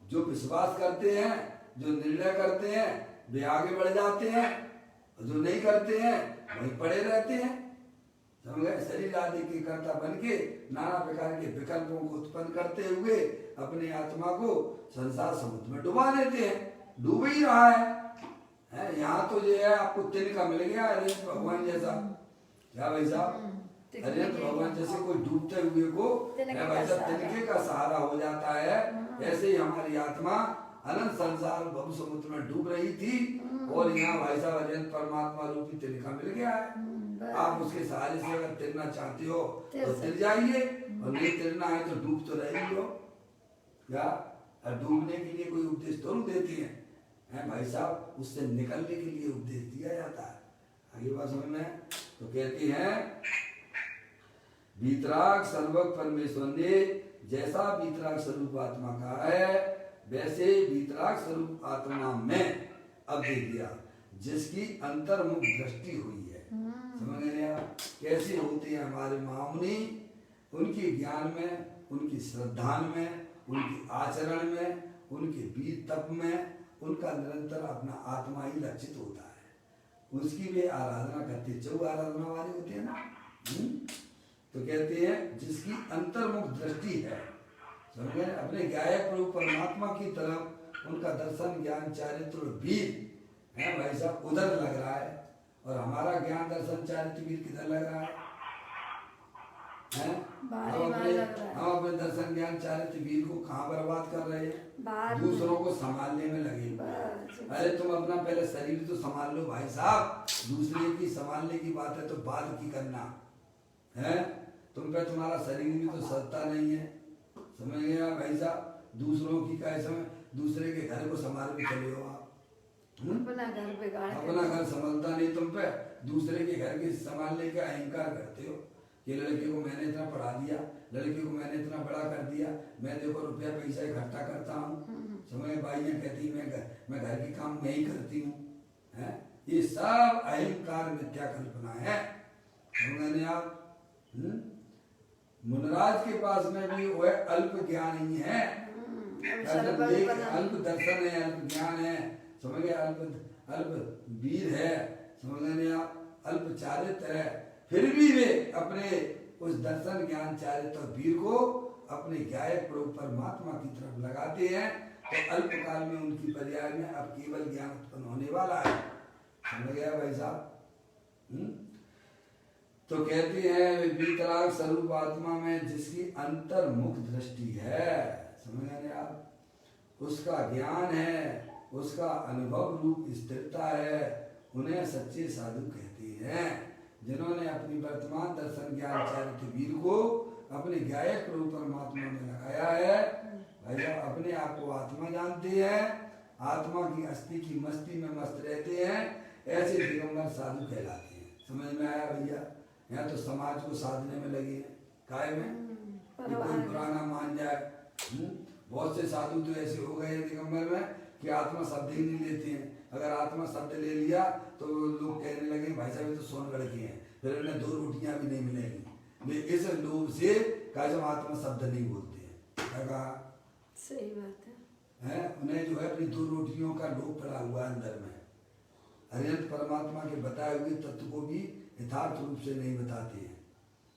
जो विश्वास करते हैं, जो निर्णय करते हैं वे आगे बढ़ जाते हैं, और जो नहीं करते हैं वहीं पड़े रहते हैं। समझ गए? शरीर आदि के कर्ता बन के नाना प्रकार के विकल्पों को उत्पन्न करते हुए अपनी आत्मा को संसार समुद्र में डुबा देते हैं। डूब ही रहा है। यहाँ तो जो है आपको तिनका मिल गया अरिहंत भगवान जैसा। क्या भाई साहब? अरिहंत भगवान जैसे कोई डूबते हुए को भाई साहब तिनके का सहारा हो जाता है। ऐसे ही हमारी आत्मा अनंत संसार भव समुद्र में डूब रही थी, और यहाँ भाई साहब अरिहंत परमात्मा रूपी तिनका मिल गया है। आप उसके सहारे से अगर तिरना चाहते हो तो तिर जाइए, और नहीं तिरना है तो डूब तो रही हो। क्या डूबने के लिए कोई उपदेश तो देते हैं भाई साहब, उससे निकलने के लिए उपदेश दिया जाता है। आगे बात समझ में? तो कहते हैं वीतराग सर्वज्ञ परमेश्वर ने जैसा वीतराग स्वरूप आत्मा का है वैसे वीतराग स्वरूप आत्मा में अब देख दिया जिसकी अंतर्मुख दृष्टि हुई है। समझ गए आप? कैसे होते हैं हमारे महामुनि, उनके ज्ञान में, उनकी श्रद्धा में, उनके आचरण में, उनके वीर तप में उनका निरंतर अपना आत्मा ही लक्षित होता है। उसकी वे आराधना करते, जो आराधना वाले होते हैं ना, तो कहते हैं जिसकी अंतर्मुख दृष्टि है, समझे, अपने गायक प्रभु परमात्मा की तरफ उनका दर्शन ज्ञान चारित्र वीर है भाई साहब उधर लग रहा है, और हमारा ज्ञान दर्शन चारित्र वीर किधर लग रहा है? हम अपने दर्शन ज्ञान चारित्र वीर को कहाँ बर्बाद कर रहे हैं? दूसरों को संभालने में लगे। अरे तुम अपना पहले शरीर तो संभाल लो भाई साहब, दूसरे की संभालने की बात है तो बाद की करना है। तुम पे तुम्हारा शरीर भी तो सत्ता नहीं है। समझ गया भाई साहब? दूसरों की कैसे दूसरे के घर को संभाल के चले हो आप। अपना घर संभालता नहीं तुम पे, दूसरे के घर के संभालने का अहंकार करते हो। ये लड़के को मैंने इतना पढ़ा दिया, लड़के को मैंने इतना बड़ा कर दिया, मैं देखो रुपया पैसा इकट्ठा करता हूँ। समझ भाइयाँ कहती मैं घर के काम मैं ही करती हूँ। ये सब अहंकार मिथ्या कल्पना है। समझ आप? मुनराज के पास में भी वह अल्प ज्ञान ही है, अल्प दर्शन है, अल्प ज्ञान है। समझ गए? अल्प वीर है, समझ गए आप? अल्प चारित्र है, फिर भी वे अपने उस दर्शन ज्ञान चारित्र वीर को अपने गायक प्रभु परमात्मा की तरफ लगाते हैं, तो अल्पकाल में उनकी पर्याय में अब केवल ज्ञान उत्पन्न होने वाला है। समझ गया भाई साहब? तो कहते हैं वीतराग स्वरूप आत्मा में जिसकी अंतर्मुख दृष्टि है, समझ गए आप, उसका ज्ञान है, उसका अनुभव रूप स्थिरता है, उन्हें सच्चे साधु कहते हैं। जिन्होंने अपनी वर्तमान दर्शन ज्ञान चरित्र वीर को अपने गायक रूप परमात्मा में लगाया है, भाई साहब अपने आप को आत्मा जानते हैं, आत्मा की अस्थि की मस्ती में मस्त रहते हैं, ऐसे दिगंबर साधु कहलाते हैं। समझ में आया भैया? यहाँ तो समाज को साधने में लगे हैं, काय में कि कोई पुराना मान जाए। बहुत से साधु तो ऐसे हो गए दिगंबर में कि आत्मा शब्द ही नहीं लेते हैं। अगर आत्मा शब्द ले लिया तो लोग कहने लगे भाई साहब ये तो सोनगढ़ के हैं, फिर उन्हें 2 रोटियां भी नहीं मिलेंगी। इस लोभ से कहा आत्मा शब्द नहीं बोलते हैं। कहा सही बात है, उन्हें जो है अपनी 2 रोटियों का लोभ पड़ा हुआ है अंदर में। अरिहंत परमात्मा के बताए हुए तत्व को भी यथार्थ रूप से नहीं बताते हैं,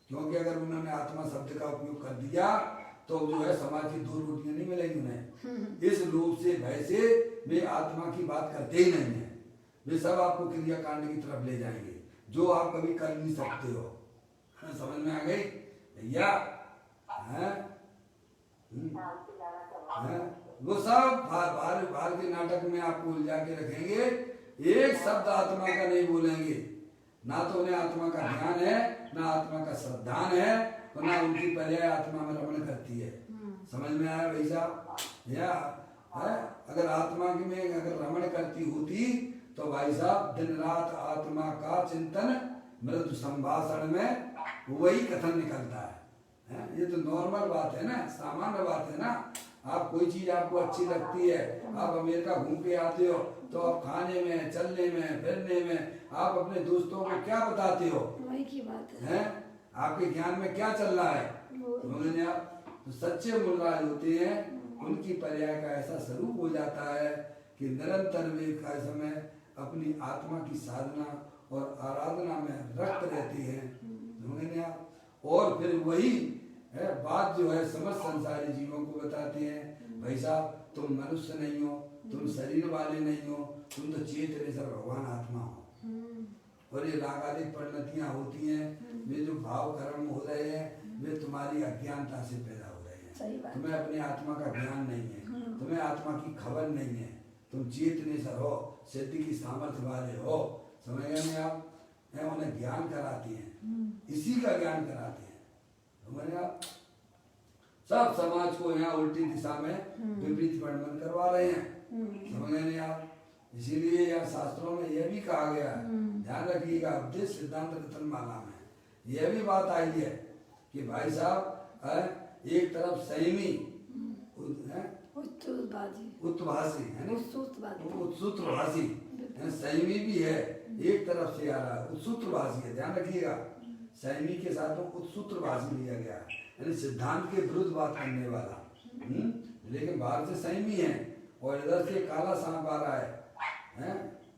क्योंकि अगर उन्होंने आत्मा शब्द का उपयोग कर दिया तो जो है समाज की 2 रोटियां नहीं मिलेंगी उन्हें। इस लोभ से भय से वे आत्मा की बात करते ही नहीं है। वे सब आपको क्रियाकांड की तरफ ले जाएंगे जो आप कभी कर नहीं सकते हो। समझ में आ गई भैया? वो सब बाहर के नाटक में आपको उलझा के रखेंगे, एक शब्द आत्मा का नहीं बोलेंगे। ना तो उन्हें आत्मा का ज्ञान है, ना आत्मा का श्रद्धान है, और ना उनकी पर्याय आत्मा में रमण करती है। समझ में आया भाई साहब? या अगर आत्मा में अगर रमण करती होती तो भाई साहब दिन रात आत्मा का चिंतन मृदु संभाषण में वही कथन निकलता है। ये तो नॉर्मल बात है ना, सामान्य बात है ना। आप कोई चीज आपको अच्छी लगती है, आप अमेरिका घूम के आते हो तो आप खाने में, चलने में, फिरने में आप अपने दोस्तों को क्या बताते हो? वही की बात है। आपके ज्ञान में क्या चल रहा है? उन्होंने आप तो सच्चे मूलराज होते हैं, उनकी पर्याय का ऐसा स्वरूप हो जाता है कि निरंतर वे का समय अपनी आत्मा की साधना और आराधना में रक्त रहते हैं। आप और फिर वही बात जो है समस्त संसारी जीवों को बताते हैं, भाई साहब तुम मनुष्य नहीं हो, तुम शरीर वाले नहीं हो, तुम तो चेतन भगवान आत्मा हो। और ये रागादिक परिणतियां होती हैं, वे जो भाव कर्म हो रहे हैं वे तुम्हारी अज्ञानता से पैदा हो रहे हैं। तुम्हें अपने आत्मा का ज्ञान नहीं है, तुम्हें आत्मा की खबर नहीं है, तुम चेतनेश्वर हो, सिद्धि की सामर्थ्य वाले हो। समझ गए आप? उन्हें ज्ञान कराती हैं, इसी का ज्ञान कराते हैं। समझ आप? सब समाज को यहाँ उल्टी दिशा में विपरीत परिणमन करवा रहे हैं। समझ गए आप? इसीलिए यार शास्त्रों में यह भी कहा गया है, ध्यान रखिएगा, उपदेश सिद्धांत रतन माला में यह भी बात आई है कि भाई साहब एक तरफ संयमी उत्तभाषी है, उत्सूत्रभाषी संयमी भी है, एक तरफ से आ रहा है उत्सूत्रभाषी है। ध्यान रखिएगा, संयमी के साथ में उत्सूत्रभाषी लिया गया, यानी सिद्धांत के विरुद्ध बात करने वाला। लेकिन बाहर से संयमी है और इधर से काला सांप आ रहा है,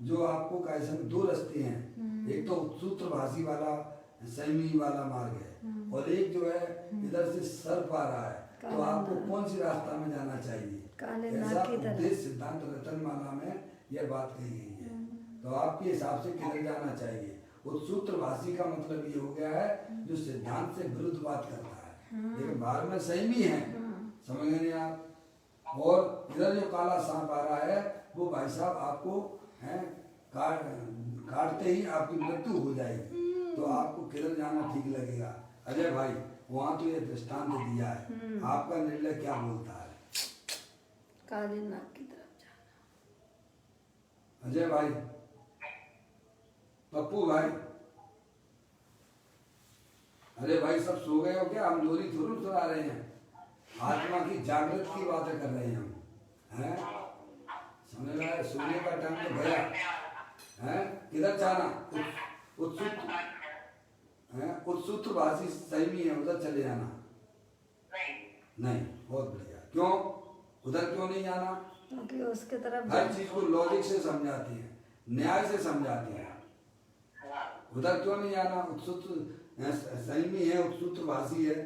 जो आपको कैसे 2 रास्ते हैं। एक तो सूत्रभाषी वाला संयमी वाला मार्ग है, और एक जो है इधर से सर्प आ रहा है। तो आपको कौन सी रास्ता में जाना चाहिए? ऐसा उपदेश सिद्धांत रतनमाला में यह बात कही गई है। तो आपके हिसाब से किधर जाना चाहिए? उत्सूत्रभाषी का मतलब ये हो गया है जो सिद्धांत से विरुद्ध बात करता है, लेकिन बाहर में संयमी है। समझ गए आप? और इधर जो काला सांप आ रहा है वो भाई साहब आपको काटते ही आपकी मृत्यु हो जाएगी। तो आपको किधर जाना ठीक लगेगा? अजय भाई वहां तो ये दृष्टांत दिया है, आपका निर्णय क्या बोलता है? काले नाग की तरफ जाना। अजय भाई, पप्पू भाई, अरे भाई सब सो गए हो क्या? हम लोरी थोड़ी सुना रहे हैं, आत्मा की जागृत की बातें कर रहे हैं हम, हैं? समझ रहा है? सोने का टाइम तो गया है। किधर जाना? उत्सूत्रभाषी संयमी है, उधर चले जाना। नहीं, बहुत बढ़िया। क्यों उधर क्यों नहीं जाना? क्योंकि उसके तरफ हर चीज को लॉजिक से समझाती है, न्याय से समझाती है। उधर क्यों नहीं जाना? उत्सूत्र संयमी है, उत्सूत्रभाषी है,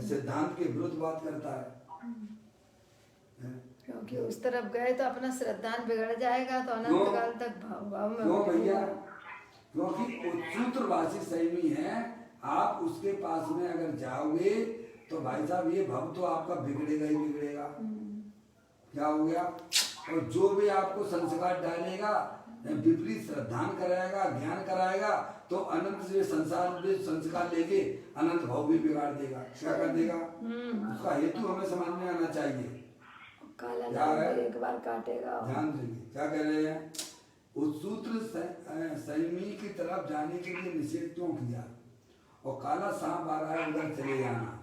सिद्धांत के विरुद्ध बात करता है। क्योंकि उस तरफ गए तो अपना श्रद्धान बिगड़ जाएगा, तो क्यों? अनंत काल तक भाव भाव में क्यों भटकेगा। भैया? क्योंकि सूत्रवासी संयमी है, आप उसके पास में अगर जाओगे तो भाई साहब ये भव तो आपका बिगड़ेगा ही बिगड़ेगा। क्या हो गया? और जो भी आपको संस्कार डालेगा, विपरीत श्रद्धान कराएगा, ज्ञान कराएगा, तो अनंत से संसार में संस्कार लेके अनंत भाव भी बिगाड़ देगा। क्या कर देगा? उसका हेतु हमें समझ में आना चाहिए। काला क्या नाग है? भी एक बार काटेगा। ध्यान दीजिए क्या कह रहे हैं। उस सूत्र संयमी की तरफ जाने के लिए निषेध क्यों किया? और काला सांप आ रहा है उधर चले जाना,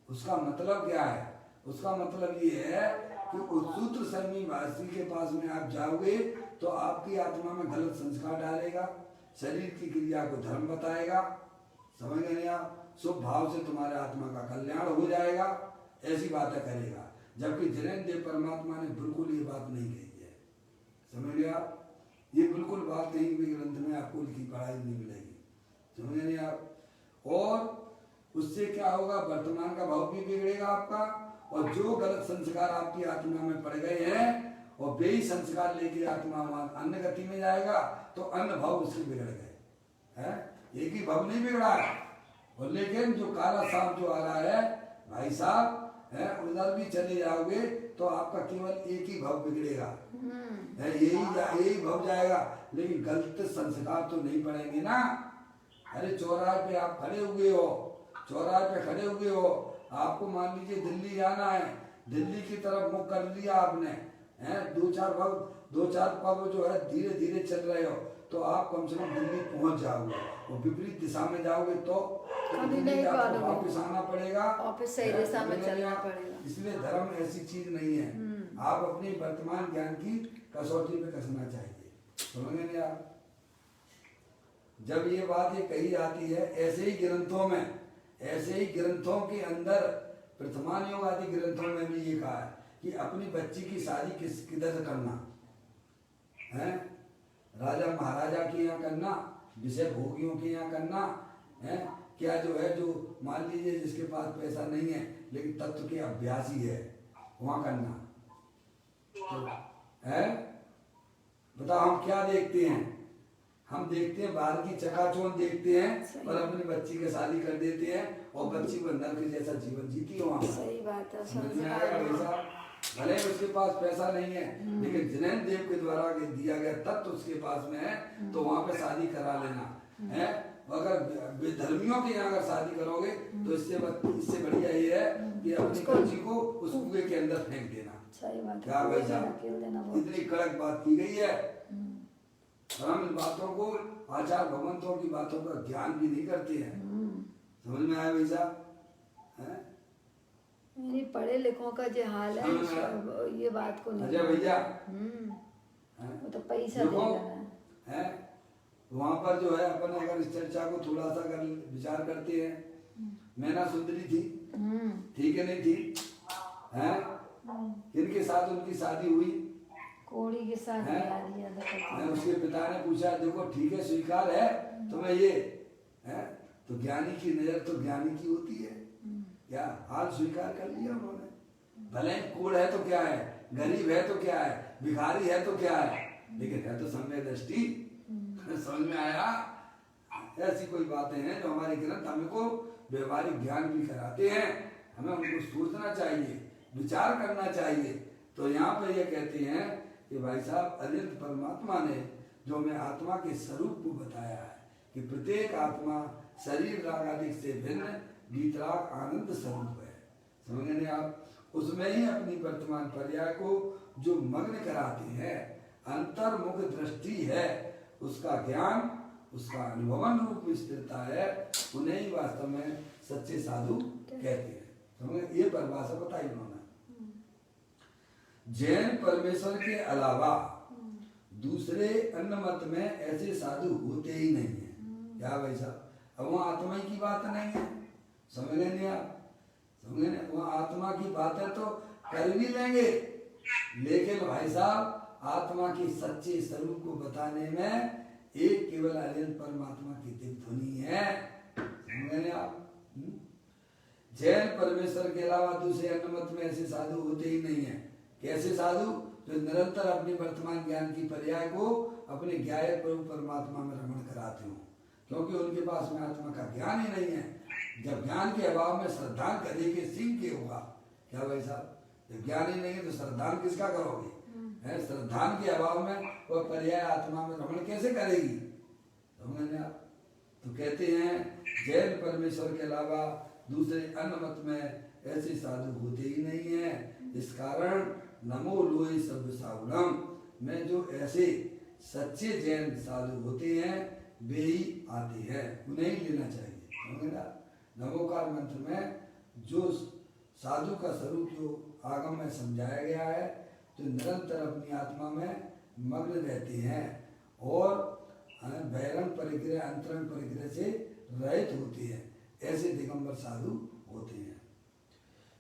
उसका मतलब क्या है? उसका मतलब ये है कि उस सूत्र संयमी वासी के पास में आप जाओगे तो आपकी आत्मा में गलत संस्कार डालेगा, शरीर की क्रिया को धर्म बताएगा, समझ गए आप? शुभ भाव से तुम्हारे आत्मा का कल्याण हो जाएगा, ऐसी बातें करेगा। जबकि जिनेन्द्र देव परमात्मा ने बिल्कुल ये बात नहीं कही है। समझ गए आप? ये बिल्कुल बात कहीं भी ग्रंथ में आपको लिखी पढ़ाई नहीं मिलेगी। समझ नहीं आप? और उससे क्या होगा? वर्तमान का भाव भी बिगड़ेगा आपका, और जो गलत संस्कार आपकी आत्मा में पड़ गए हैं और बेही संस्कार लेके आत्मा अन्य गति में जाएगा, तो अन्य भाव उसके बिगड़ गए हैं। एक ही भाव नहीं बिगड़ा है। और लेकिन जो काला सांप जो आ रहा है भाई साहब है, उधर भी चले जाओगे तो आपका केवल एक ही भाव बिगड़ेगा, यही भाव जाएगा, लेकिन गलत संस्कार तो नहीं पड़ेंगे ना। अरे चौराहे पे आप खड़े हुए हो, चौराहे पे खड़े हुए हो, आपको मान लीजिए दिल्ली जाना है, दिल्ली की तरफ मुख कर लिया आपने, हैं, दो चार पग जो है धीरे धीरे चल रहे हो, तो आप कम से कम दिल्ली पहुंच जाओगे। और विपरीत दिशा में जाओगे तो वापस आना पड़ेगा, वापस सही दिशा में चलना पड़ेगा। इसलिए धर्म ऐसी चीज नहीं है। आप अपनी वर्तमान ज्ञान की कसौटी पे कसना चाहिए। समझ गए आप? जब ये बात ये कही जाती है, ऐसे ही ग्रंथों में, ऐसे ही ग्रंथों के अंदर प्रथमान योग आदि ग्रंथों में भी ये कहा है कि अपनी बच्ची की शादी किधर से करना है? राजा महाराजा के यहाँ करना, विषय भोगियों के यहाँ करना है क्या? जो है, जो मान लीजिए जिसके पास पैसा नहीं है लेकिन तत्व के अभ्यासी है, वहाँ करना तो है। बताओ हम क्या देखते हैं? हम देखते हैं बाहर की चकाचौंध देखते हैं और अपनी बच्ची की शादी कर देते हैं और बच्ची को नर्क जैसा जीवन जीती है वहाँ। सही बात है। समझ में आएगा वैसा? भले उसके पास पैसा नहीं है, लेकिन जिनेन्द्र देव के द्वारा दिया गया तत्व उसके पास में है, तो वहाँ पे शादी करा लेना है। अगर बेधर्मियों के यहाँ अगर शादी करोगे तो इससे बढ़िया ये है कि अपनी बच्ची को उस कुएं के अंदर फेंक देना। सही बात है। क्या वैसा? इतनी कड़क बात की गई है। हम इन बातों को, आचार भगवंतों की बातों का ज्ञान भी नहीं करते हैं। समझ में आया वैसा? नहीं, पढ़े लिखों का जो हाल है ये बात को नहीं। अजय भैया वो तो पैसा दे रहा है। वहाँ पर जो है अपन अगर इस चर्चा को थोड़ा सा अगर विचार करते हैं, मैना सुंदरी थी, ठीक है नहीं थी? हैं? किनके साथ उनकी शादी हुई? कोड़ी के साथ। उसके पिता ने पूछा, देखो ठीक है स्वीकार है तुम्हें ये है, तो ज्ञानी की नजर तो ज्ञानी की होती है, क्या हाल स्वीकार कर लिया उन्होंने। भले कोड़ है तो क्या है, गरीब है तो क्या है, भिखारी है तो क्या है, लेकिन है तो सम्यक दृष्टि। समझ में आया? ऐसी कोई बातें हैं जो हमारे ग्रंथ हमको व्यवहारिक ज्ञान भी कराते हैं, हमें उनको सोचना चाहिए, विचार करना चाहिए। तो यहाँ पर ये कहते हैं कि भाई साहब अनंत परमात्मा ने जो हमें आत्मा के स्वरूप को बताया है कि प्रत्येक आत्मा शरीर राग आदि से भिन्न गीतराग आनंद स्वरूप है। समझ गए आप? उसमें ही अपनी वर्तमान पर्याय को जो मग्न कराते हैं, अंतर्मुख दृष्टि है, उसका ज्ञान, उसका अनुभवन रूप स्थिरता है, उन्हें ही वास्तव में सच्चे साधु कहते हैं। समझ? ये परिभाषा बताई उन्होंने। जैन परमेश्वर के अलावा दूसरे अन्य मत में ऐसे साधु होते ही नहीं है। क्या भाई साहब? अब वहाँ आत्मा की बात नहीं है, समझ लेंगे आप? समझ लेंगे? वहाँ आत्मा की बात है तो कर भी लेंगे, लेकिन भाई साहब आत्मा के सच्चे स्वरूप को बताने में एक केवल अनंत परमात्मा की दिव्य ध्वनि है। समझ लेंगे आप? जैन परमेश्वर के अलावा दूसरे अन्य मत में ऐसे साधु होते ही नहीं है। कैसे साधु? जो निरंतर अपने वर्तमान ज्ञान की पर्याय को अपने ज्ञायक प्रभु परमात्मा में रमण कराते हो, क्योंकि उनके पास में आत्मा का ज्ञान ही नहीं है। जब ज्ञान के अभाव में श्रद्धान करे के सिंह के होगा क्या भाई साहब? जब ज्ञान ही नहीं है तो श्रद्धान किसका करोगे? है श्रद्धान के अभाव में वह पर्याय आत्मा में रमण कैसे करेगी? समझ आप? तो कहते हैं जैन परमेश्वर के अलावा दूसरे अन्य मत में ऐसे साधु होते ही नहीं है। इस कारण नमो लोई सब सावलम में जो ऐसे सच्चे जैन साधु होते हैं वे ही आते हैं, उन्हें ही लेना चाहिए। समझना? नमोकार मंत्र में जो साधु का स्वरूप जो आगम में समझाया गया है, जो निरंतर अपनी आत्मा में मग्न रहते हैं और बहिरंग परिग्रह अंतरंग परिग्रह से रहित होते हैं, ऐसे दिगंबर साधु होते हैं,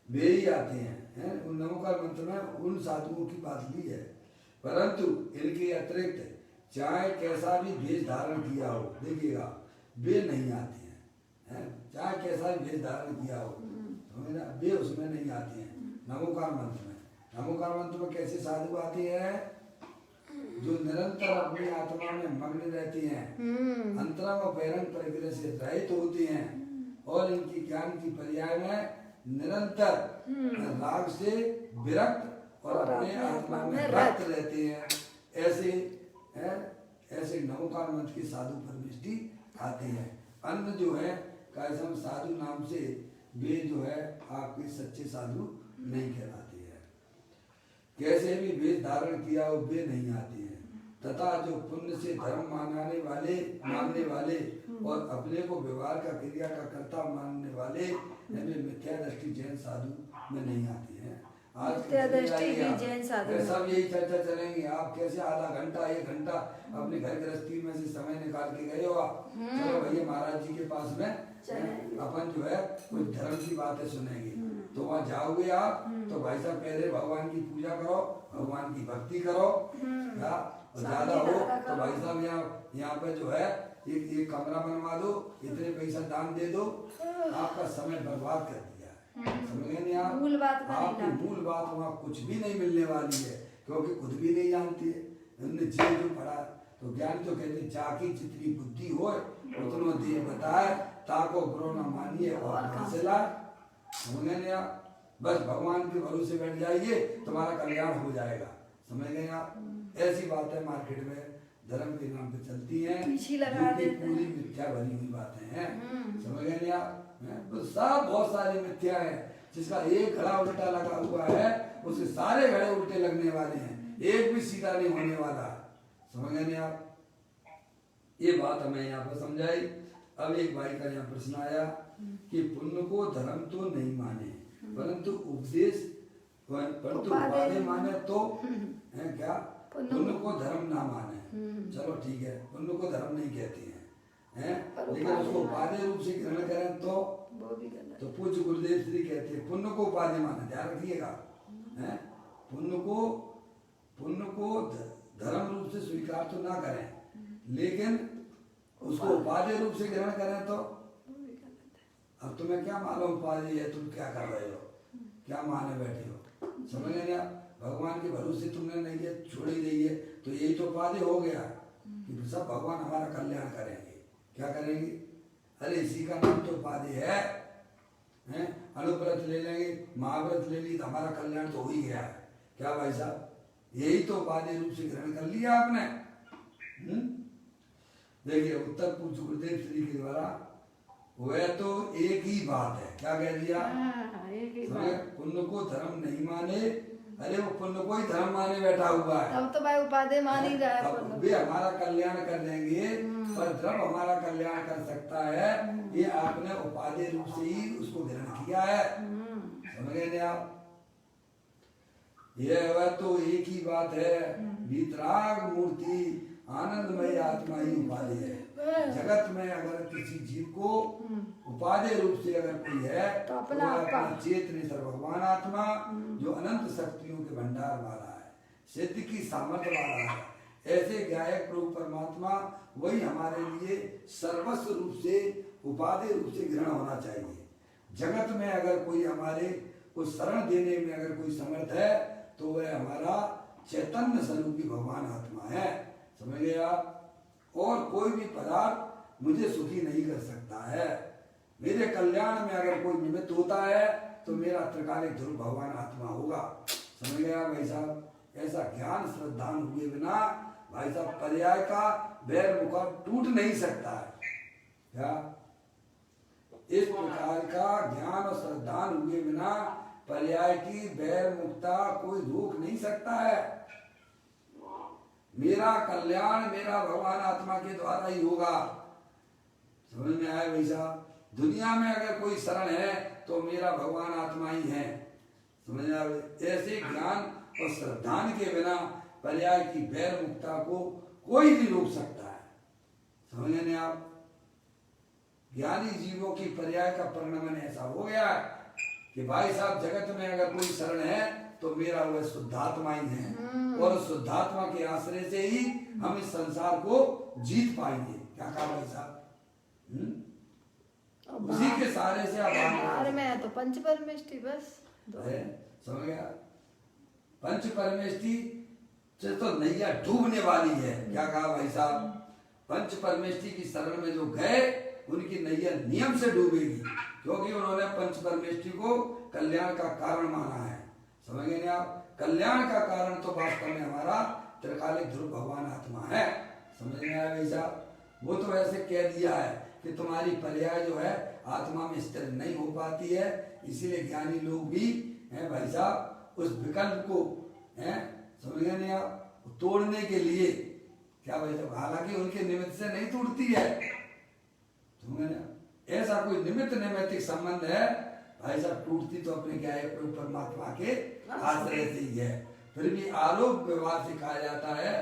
वे ही आते हैं। उन नमोकार मंत्र में उन साधुओं की बात ली है, परंतु इनके अतिरिक्त चाहे कैसा भी भेष धारण किया हो, देखिएगा वे नहीं आते हैं। चाहे कैसा भी भेष धारण किया हो, वे उसमें नहीं आते हैं। नमोकार मंत्र में, नमोकार मंत्र में कैसे साधु आते हैं? जो निरंतर अपनी आत्मा में मग्न रहते हैं, अंतरंग और बहिरंग परिग्रह से रहित होते हैं और इनकी ज्ञान की पर्याय में निरंतर राग से विरक्त और अपने आत्मा में रक्त रहते हैं। ऐसे नमोकार मंत्र के साधु परमेष्टि आते हैं। अन्य जो है कायसम साधु नाम से वे जो है आपके सच्चे साधु नहीं कहलाते हैं। कैसे भी वेश धारण किया हो वे नहीं आते हैं। तथा जो पुण्य से धर्म मानने वाले और अपने को व्यवहार का क्रिया का कर्ता मानने वाले मिथ्या दृष्टि जैन साधु में नहीं आते हैं। आज सब यही चर्चा चलेंगे। आप कैसे आधा घंटा 1 घंटा अपने घर गृहस्थी में से समय निकाल के गए हो आप, चलो भैया महाराज जी के पास में अपन जो है कुछ धर्म की बातें सुनेंगे, तो वहाँ जाओगे आप तो भाई साहब पहले भगवान की पूजा करो, भगवान की भक्ति करो, ज्यादा हो तो भाई साहब यहाँ पे जो है एक कमरा बनवा दो, इतने पैसा दान दे दो, आपका समय बर्बाद कर दिया। समझ नहीं आप? आपकी मूल बात वहाँ कुछ भी नहीं मिलने वाली है, क्योंकि खुद भी नहीं जानती है। उन्होंने जो पढ़ा तो ज्ञान तो कहते जाकी जितनी बुद्धि हो उतना दे बताए, ताको बुरो न मानिए और हंसला। समझ नहीं आप? बस भगवान के भरोसे बैठ जाइए, तुम्हारा कल्याण हो जाएगा। समझ गए आप? ऐसी बातें मार्केट में धर्म के नाम पे चलती हैं, पूरी मिथ्या भरी हुई बातें हैं। समझ गए नहीं आप? तो सब बहुत सारी मिथ्या है, जिसका एक घड़ा उल्टा लगा हुआ है उसके सारे घड़े उल्टे लगने वाले हैं, एक भी सीधा नहीं होने वाला। समझ गए नहीं आप? ये बात हमें यहाँ पर समझाई। अब एक भाई का यहाँ प्रश्न आया कि पुण्य को धर्म तो नहीं माने, परंतु उपदेश परंतु उपाधि माने तो है क्या? पुण्य को धर्म ना माने। चलो ठीक है, पुण्य को धर्म नहीं कहते हैं, लेकिन उसको उपाधि रूप से ग्रहण करें तो पूज्य गुरुदेव श्री कहते हैं पुण्य को उपाधि माने। ध्यान रखिएगा, पुण्य को धर्म रूप से स्वीकार तो ना करें, लेकिन उसको उपाधि रूप से ग्रहण करें तो अब तुम्हें क्या मालूम उपाधि है, तुम क्या कर रहे हो, क्या माने बैठे हो। समझ नहीं आप? भगवान के भरोसे तुमने नहीं है, छोड़ी नहीं है, तो यही तो उपाधि हो गया कि सब भगवान हमारा कल्याण करेंगे। क्या करेंगे? अरे इसी का नाम तो उपाधि है। अनुव्रत ले लेंगे, महाव्रत ले ली तो हमारा कल्याण तो हो ही गया। क्या भाई साहब? यही तो उपाधि रूप से ग्रहण कर लिया आपने। देखिए उत्तर पूज्य गुरुदेव श्री के द्वारा वह तो एक ही बात है। क्या कह दिया? पुण्य को धर्म नहीं माने, अरे वो पुण्य को ही धर्म माने बैठा हुआ है। अब तो भाई उपाधि मान ही रहा है। वे हमारा कल्याण कर देंगे, पर धर्म हमारा कल्याण कर सकता है, ये आपने उपाधि रूप से ही उसको ग्रहण किया है। समझ गए आप? यह वह तो एक ही बात है, वितराग मूर्ति आनंदमय आत्मा ही उपाधि है। जगत में अगर किसी जीव को उपाधि रूप से अगर कोई है तो अपना चेतन भगवान आत्मा जो अनंत शक्तियों के भंडार वाला है, सिद्ध की सामर्थ्य वाला है, ऐसे गायक प्रभु परमात्मा वही हमारे लिए सर्वस्व रूप से उपाधि रूप से ग्रहण होना चाहिए। जगत में अगर कोई हमारे को शरण देने में अगर कोई समर्थ है तो वह हमारा चैतन्य स्वरूपी भगवान आत्मा है। समझ गए आप? और कोई भी पदार्थ मुझे सुखी नहीं कर सकता है। मेरे कल्याण में अगर कोई निमित्त होता है तो मेरा त्रिकालिक ध्रुव भगवान आत्मा होगा। समझ गया भाई साहब? ऐसा ज्ञान श्रद्धान हुए बिना भाई साहब पर्याय का बैर मुखा टूट नहीं सकता है। क्या इस प्रकार का ज्ञान और श्रद्धान हुए बिना पर्याय की बैर मुक्ता कोई रोक नहीं सकता है। मेरा कल्याण मेरा भगवान आत्मा के द्वारा ही होगा। समझ में आया भाई साहब? दुनिया में अगर कोई शरण है तो मेरा भगवान आत्मा ही है। समझ में आया? ऐसे ज्ञान और श्रद्धान के बिना पर्याय की बैर मुक्ता को कोई नहीं रोक सकता है। समझ नहीं आप? ज्ञानी जीवों की पर्याय का परिणाम ऐसा हो गया है कि भाई साहब जगत में अगर कोई शरण है तो मेरा वह शुद्धात्मा ही है, और शुद्धात्मा के आश्रय से ही हम इस संसार को जीत पाएंगे। क्या कहा भाई साहब? उसी के सहारे से बाहर में है तो पंच परमेष्टि बस समझ गया? पंच परमेष्टि से तो नैया डूबने वाली है। क्या कहा भाई साहब? पंच परमेष्टि की शरण में जो गए उनकी नैया नियम से डूबेगी, क्योंकि उन्होंने पंच परमेष्टि को कल्याण का कारण माना है। समझ गए ना आप? कल्याण का कारण तो वास्तव में हमारा त्रिकालिक ध्रुव भगवान आत्मा है। समझ में आया भाई साहब? वो तो ऐसे कह दिया है कि तुम्हारी पर्याय जो है आत्मा में स्थिर नहीं हो पाती है, इसीलिए ज्ञानी लोग भी हैं भाई साहब उस विकल्प को हैं, समझ गए नहीं आप, तोड़ने के लिए क्या भाई साहब, हालांकि उनके निमित्त से नहीं टूटती है। ऐसा कोई निमित्त नैमित्तिक संबंध है भाई साहब, टूटती तो अपने क्या है परमात्मा के आश्रय से ही है। फिर भी आरोप व्यवहार से कहा जाता है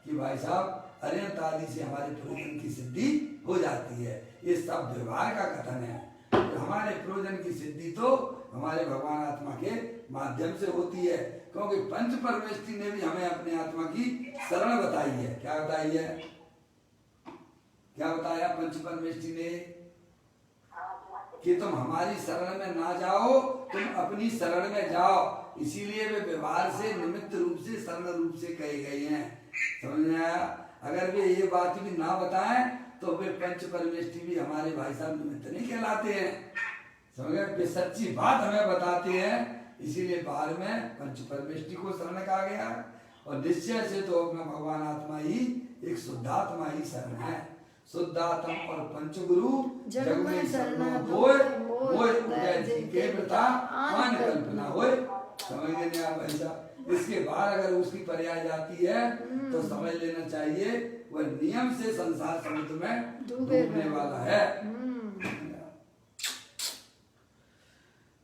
कि भाई साहब अर्यंत आदि से हमारे प्रयोजन की सिद्धि हो जाती है। ये सब व्यवहार का कथन है। तो हमारे प्रयोजन की सिद्धि तो हमारे भगवान आत्मा के माध्यम से होती है, क्योंकि पंच परमेष्टि ने भी हमें अपने आत्मा की शरण बताई है। क्या बताई है? क्या बताया पंच परमेष्टि ने? कि तुम हमारी शरण में ना जाओ, तुम अपनी शरण में जाओ। इसीलिए वे व्यवहार से निमित्त रूप से शरण रूप से कहे गए हैं। समझ में आया? अगर वे ये बात भी ना बताएं तो वे पंच परमेष्टि भी हमारे भाई साहब निमित्त नहीं कहलाते हैं। समझ गए? वे सच्ची बात हमें बताते हैं, इसीलिए बाहर में पंच परमेष्टि को शरण कहा गया। और निश्चय से तो अपना भगवान आत्मा ही एक शुद्धात्मा ही शरण है। शुद्धात्मा और पंचगुरु जग में शरण होए, उदय जी के प्रथा मान कल्पना होए। समझ लेने आप ऐसा। इसके बाद अगर उसकी पर्याय जाती है तो समझ लेना चाहिए वह नियम से संसार समुद्र में डूबने वाला है।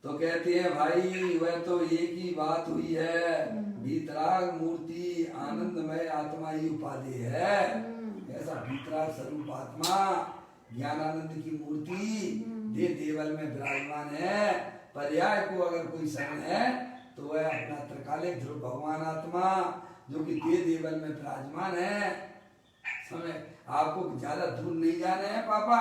तो कहते हैं भाई वह तो एक ही बात हुई है, वीतराग मूर्ति आनंदमय आत्मा ही उपाधि है। ऐसा वीतराग स्वरूप आत्मा ज्ञानानंद की मूर्ति दे देवल में विराजमान है। पर्याय को अगर कोई शरण है तो वह अपना त्रिकालिक ध्रुव भगवान आत्मा जो कि दे देवल में विराजमान है। समय आपको ज्यादा दूर नहीं जाना है पापा,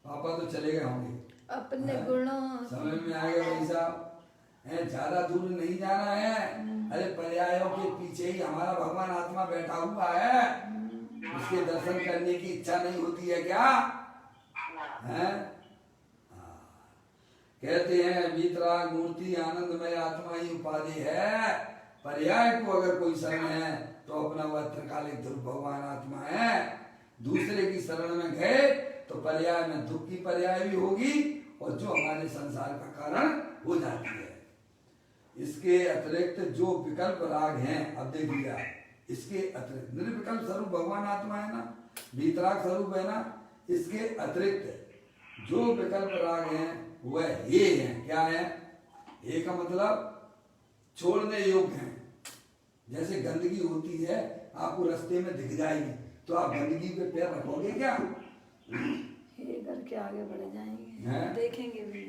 पापा तो चले गए होंगे अपने गुणों समझ में आएगा भाई साहब, है ज्यादा दूर नहीं जाना है। अरे पर्यायों के पीछे ही हमारा भगवान आत्मा बैठा हुआ है, उसके दर्शन करने की इच्छा नहीं होती है क्या? है? कहते हैं वीतराग मूर्ति आनंदमय आत्मा ही उपाधि है। पर्याय को अगर कोई शरण है तो अपना वह त्रिकालिक ध्रुव भगवान आत्मा है। दूसरे की शरण में गए तो पर्याय में दुख की पर्याय भी होगी और जो हमारे संसार का कारण हो जाती है। इसके अतिरिक्त जो विकल्प राग हैं, अब देखिएगा, इसके अतिरिक्त निर्विकल्प स्वरूप भगवान आत्मा है ना, वीतराग स्वरूप है ना, इसके अतिरिक्त जो विकल्प राग हैं वह हे हैं। क्या है? हे का मतलब छोड़ने योग्य है। जैसे गंदगी होती है आपको रास्ते में दिख जाएगी तो आप गंदगी पे पैर रखोगे क्या? हे करके आगे बढ़ जाएंगे, देखेंगे भी।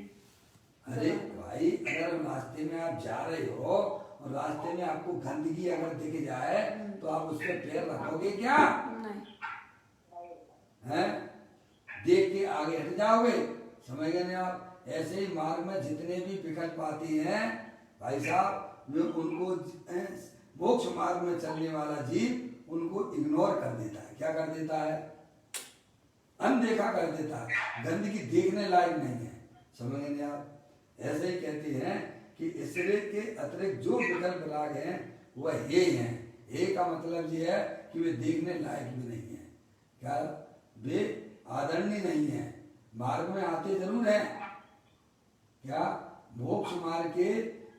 अरे भाई अगर रास्ते में आप जा रहे हो और रास्ते में आपको गंदगी अगर दिख जाए तो आप उस पर पैर रखोगे क्या? नहीं। हैं? देख के आगे हट जाओगे। समझ गए ना आप? ऐसे ही मार्ग में जितने भी विकल्प आते हैं भाई साहब वे उनको मोक्ष मार्ग में चलने वाला जीव उनको इग्नोर कर देता है। क्या कर देता है? अनदेखा कर देता है, गंदगी देखने लायक नहीं है। समझ नहीं आप? ऐसे ही कहते हैं कि ईश्वर के अतिरिक्त जो विकल्प राग हैं वह ये हैं। ए का मतलब ये है कि वे देखने लायक भी नहीं है। क्या? वे आदरणीय नहीं है। मार्ग में आते जरूर हैं, क्या? मोक्ष मार्ग के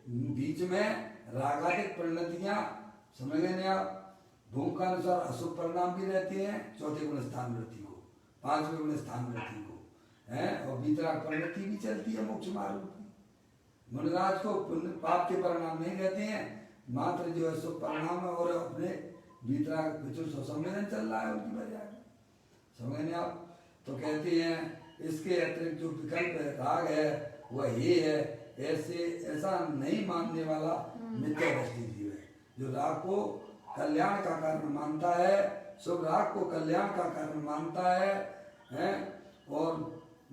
बीच में रागादिक परिणतियां, समझ गए आप? भूम का अनुसार अशुभ परिणाम भी रहते हैं, चौथे गुण स्थान वृत्ति को, पांचवें गुण स्थान वृत्ति को है, और बीतराग परिणति भी चलती है मोक्ष मार्ग की। मुनिराज को पुण्य पाप के परिणाम नहीं रहते हैं, मात्र जो है शुभ परिणाम है, और अपने बीतराग विचुर सम्मेलन चल रहा है उनकी वजह। समझ गए आप? तो कहते हैं इसके अतिरिक्त जो विकल्प राग है वह ये है। ऐसा नहीं मानने वाला मिथ्या दृष्टि जीव है, जो राग को कल्याण का कारण मानता है, शुभ राग को कल्याण का कारण मानता है, और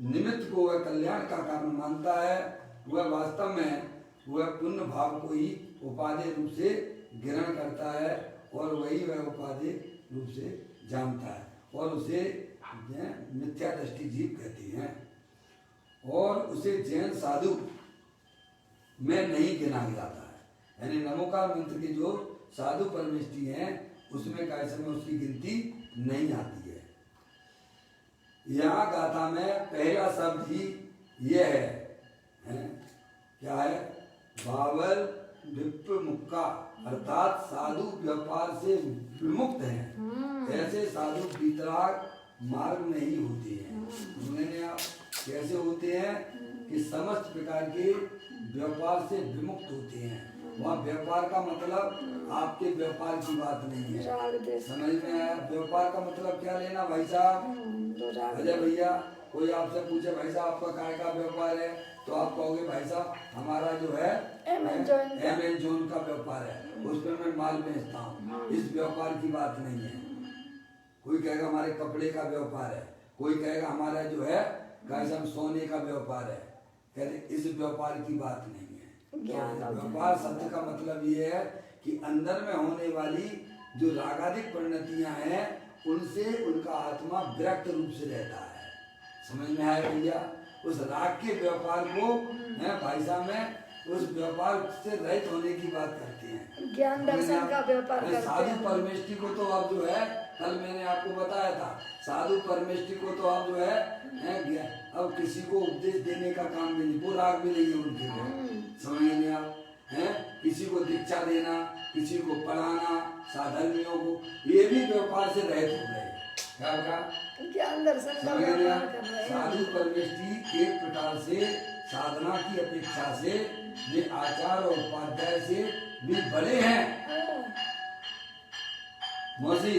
निमित्त को वह कल्याण का कारण मानता है। वह वास्तव में वह पुण्य भाव को ही उपादेय रूप से ग्रहण करता है, और वही वह उपादेय रूप से जानता है, और उसे मिथ्या दृष्टि जीव कहते हैं। और उसे जैन साधु में नहीं गिना जाता है। यानी नमोकार मंत्र के जो साधु परमेष्ठी हैं उसमें कैसे में उसकी गिनती नहीं आती है। यहाँ गाथा में पहला शब्द ही यह है, क्या है? बावल विप्रमुक्का, अर्थात साधु व्यापार से विमुक्त हैं। ऐसे साधु बीतराग मार्ग में ही होते हैं। उन्होंने आप कैसे होते हैं कि समस्त प्रकार के व्यापार से विमुक्त होते हैं। वहाँ व्यापार का मतलब आपके व्यापार की बात नहीं है। समझ में आया? व्यापार का मतलब क्या लेना भाई साहब? अजय भैया, कोई आपसे पूछे भाई साहब आपका काय का व्यापार है, तो आप कहोगे भाई साहब हमारा जो है एमेजॉन का व्यापार है, उस पर मैं माल बेचता हूँ। इस व्यापार की बात नहीं है। कोई कहेगा हमारे कपड़े का व्यापार है, कोई कहेगा हमारा जो है कैसे हम सोने का व्यापार है। कहते इस व्यापार की बात नहीं है। तो व्यापार शब्द का मतलब ये है कि अंदर में होने वाली जो रागादिक परिणतियां हैं उनसे उनका आत्मा विरक्त रूप से रहता है। समझ में आया भैया? उस राग के व्यापार को है भाई साहब में उस व्यापार से रहित होने की बात करते हैं। ज्ञान दर्शन का व्यापार करते हैं। साधु परमेष्ठी को तो आप जो है, कल मैंने आपको बताया था, साधु परमेष्ठी को तो आप जो है अब किसी को उपदेश देने का काम भी नहीं, वो राग भी नहीं है उनके में। समझ नहीं आप? है किसी को दीक्षा देना, किसी को पढ़ाना, साधर्मियों को, ये भी व्यापार से रहित हो गए। क्या ज्ञान दर्शन का व्यापार कर रहे हैं। साधु परमेष्ठी एक प्रकार से साधना की अपेक्षा से वे आचार और उपाध्याय से भी बड़े हैं। मौसी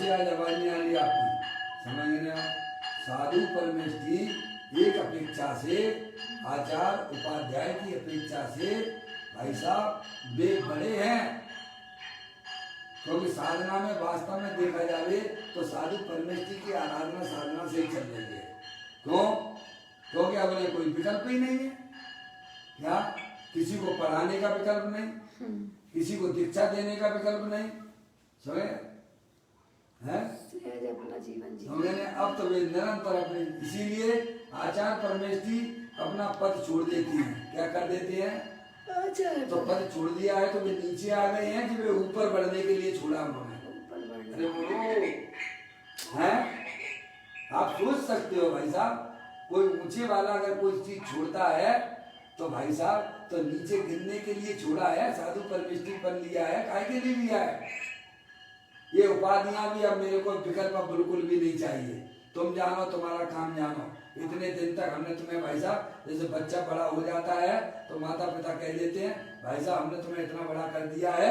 आज आवाज नहीं आ रही आपकी? समझ गए आप? साधु परमेष्ठी एक अपेक्षा से, आचार उपाध्याय की अपेक्षा से भाई साहब वे बड़े हैं। क्योंकि साधना में वास्तव में देखा जाए तो साधु परमेष्ठी की आराधना साधना से ही चल रही है। क्यों? क्योंकि अब कोई विकल्प ही नहीं है। क्या? किसी को पढ़ाने का विकल्प नहीं, किसी को दीक्षा देने का विकल्प नहीं। समझे हैं? अपना जीवन जी। अब तो वे निरंतर अपने, इसीलिए आचार परमेष्ठी अपना पद छोड़ देती हैं। क्या कर देते हैं? तो पद छोड़ दिया है तो वे नीचे आ गए हैं कि वे ऊपर बढ़ने के लिए छोड़ा उन्होंने। अरे बोलो हैं? आप सोच सकते हो भाई साहब, कोई ऊंचे वाला अगर कोई चीज छोड़ता है तो भाई साहब तो नीचे गिरने के लिए छोड़ा है। साधु परमेष्ठी पर लिया है, काय के लिए लिया है? ये उपाधियां भी अब मेरे को विकल्प बिल्कुल भी नहीं चाहिए। तुम जानो, तुम्हारा काम जानो। इतने दिन तक हमने तुम्हें भाई साहब, जैसे बच्चा बड़ा हो जाता है तो माता पिता कह देते हैं भाई साहब हमने तुम्हें इतना बड़ा कर दिया है,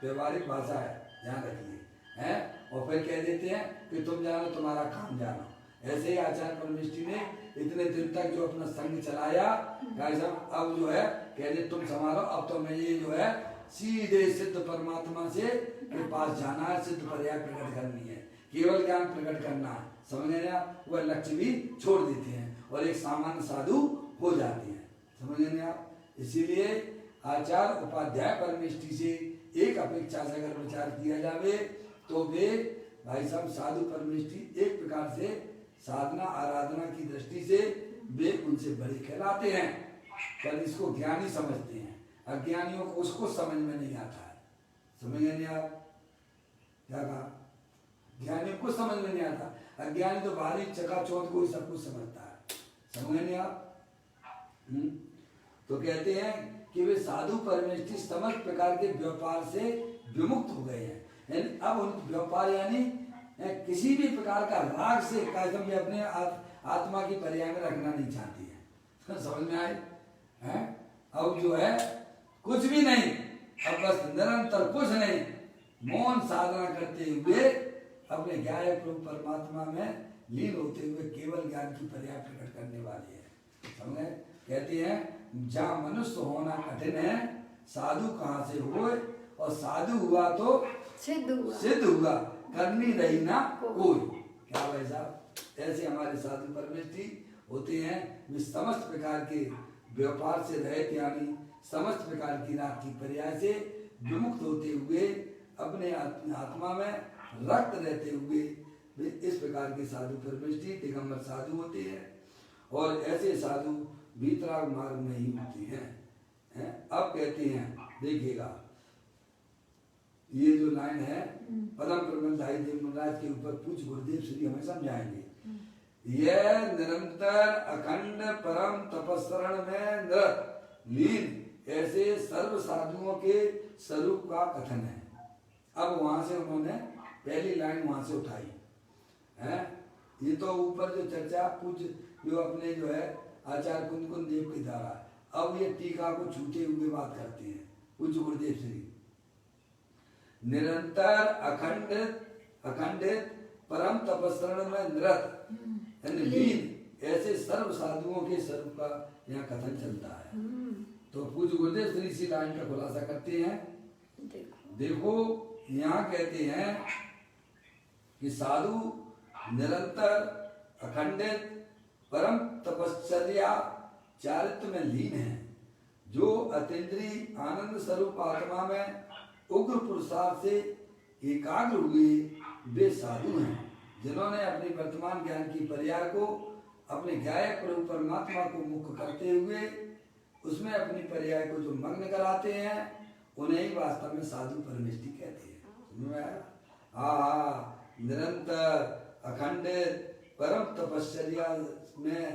व्यवहारिक भाषा है, ध्यान रखिए हैं, और फिर कह देते हैं कि तुम जानो, तुम्हारा काम जानो। ऐसे ही आचार्य परमेष्ठी ने इतने दिन तक जो अपना संघ चलाया, भाई साहब अब जो है कह दे तुम संभालो, अब तो मैं ये जो है सीधे सिद्ध परमात्मा से के पास जाना है, सिद्ध पर्याय प्रकट करनी है, केवल ज्ञान प्रकट करना है। समझ रहे हैं? वह लक्ष्य भी छोड़ देते हैं और एक सामान्य साधु हो जाते हैं। समझ नहीं आप? इसीलिए आचार्य उपाध्याय परमेष्टि से एक अपेक्षा से अगर विचार किया जावे तो वे भाई साहब साधु परमेष्टि एक प्रकार से साधना आराधना की दृष्टि से वे उनसे बड़े कहलाते हैं, पर इसको ज्ञानी समझते हैं। अज्ञानियों को उसको समझ में नहीं आता है। समझ नहीं आप क्या कहा? ज्ञानियों को समझ में नहीं आता, अज्ञानी तो बाहरी चकाचौंध को सब कुछ समझता है। समझ नहीं आप? तो कहते हैं कि वे साधु परमेष्टि समस्त प्रकार के व्यापार से विमुक्त हो गए हैं। यानी अब उन व्यापार यानी किसी भी प्रकार का राग से कायदम में अपने आत्मा की पर्याय में रखना नहीं चाहती है। समझ में आए हैं? अब जो है कुछ भी नहीं, अब बस निरंतर कुछ नहीं, मौन साधना करते हुए अपने ज्ञान प्रभु परमात्मा में लीन होते हुए केवल ज्ञान की पर्याय प्रकट करने वाले हैं। समझे? कहते हैं जहाँ मनुष्य होना कठिन है, साधु कहाँ से हुए, और साधु हुआ तो सिद्ध हुआ, करनी रही ना कोई। क्या भाई साहब? ऐसे हमारे साधु परमेष्टि होते हैं, वे समस्त प्रकार के व्यापार से रहित यानी समस्त प्रकार की राग की पर्याय से विमुक्त होते हुए अपने आत्मा में रक्त रहते हुए वे इस प्रकार के साधु परमेष्टि दिगंबर साधु होते हैं। और ऐसे साधु वीतराग मार्ग में ही होते हैं। अब कहते हैं, देखिएगा ये जो लाइन है परम प्रबंधाई देव महाराज के ऊपर पूज्य गुरुदेव श्री हमें समझाएंगे। यह निरंतर अखंड परम तपस्सरण में निरत लीन ऐसे सर्व साधुओं के स्वरूप का कथन है। अब वहां से उन्होंने पहली लाइन वहां से उठाई है। ये तो ऊपर जो चर्चा पूज्य जो अपने जो है आचार्य कुंदकुंद देव के द्वारा, अब ये टीका को छूते हुए बात करते हैं पूज्य गुरुदेव श्री। निरंतर अखंडित परम तपस्सरण में निरत लीन ऐसे सर्व साधुओं के स्वरूप का यहाँ कथन चलता है। तो पूज्य गुरुदेव श्री इसी लाइन का खुलासा करते हैं। देखो यहाँ कहते हैं कि साधु निरंतर अखंडित परम तपश्चर्या चारित्र में लीन है, जो अतीन्द्रिय आनंद स्वरूप आत्मा में उग्र पुरुषार्थ से एकाग्र हुए वे साधु हैं, जिन्होंने अपनी वर्तमान ज्ञान की पर्याय को अपने ज्ञायक प्रभु परमात्मा को मुख्य करते हुए उसमें अपनी पर्याय को जो मग्न कराते हैं, उन्हें ही वास्तव में साधु परमेष्टि कहते हैं। निरंतर अखंडित परम तपश्चर्या में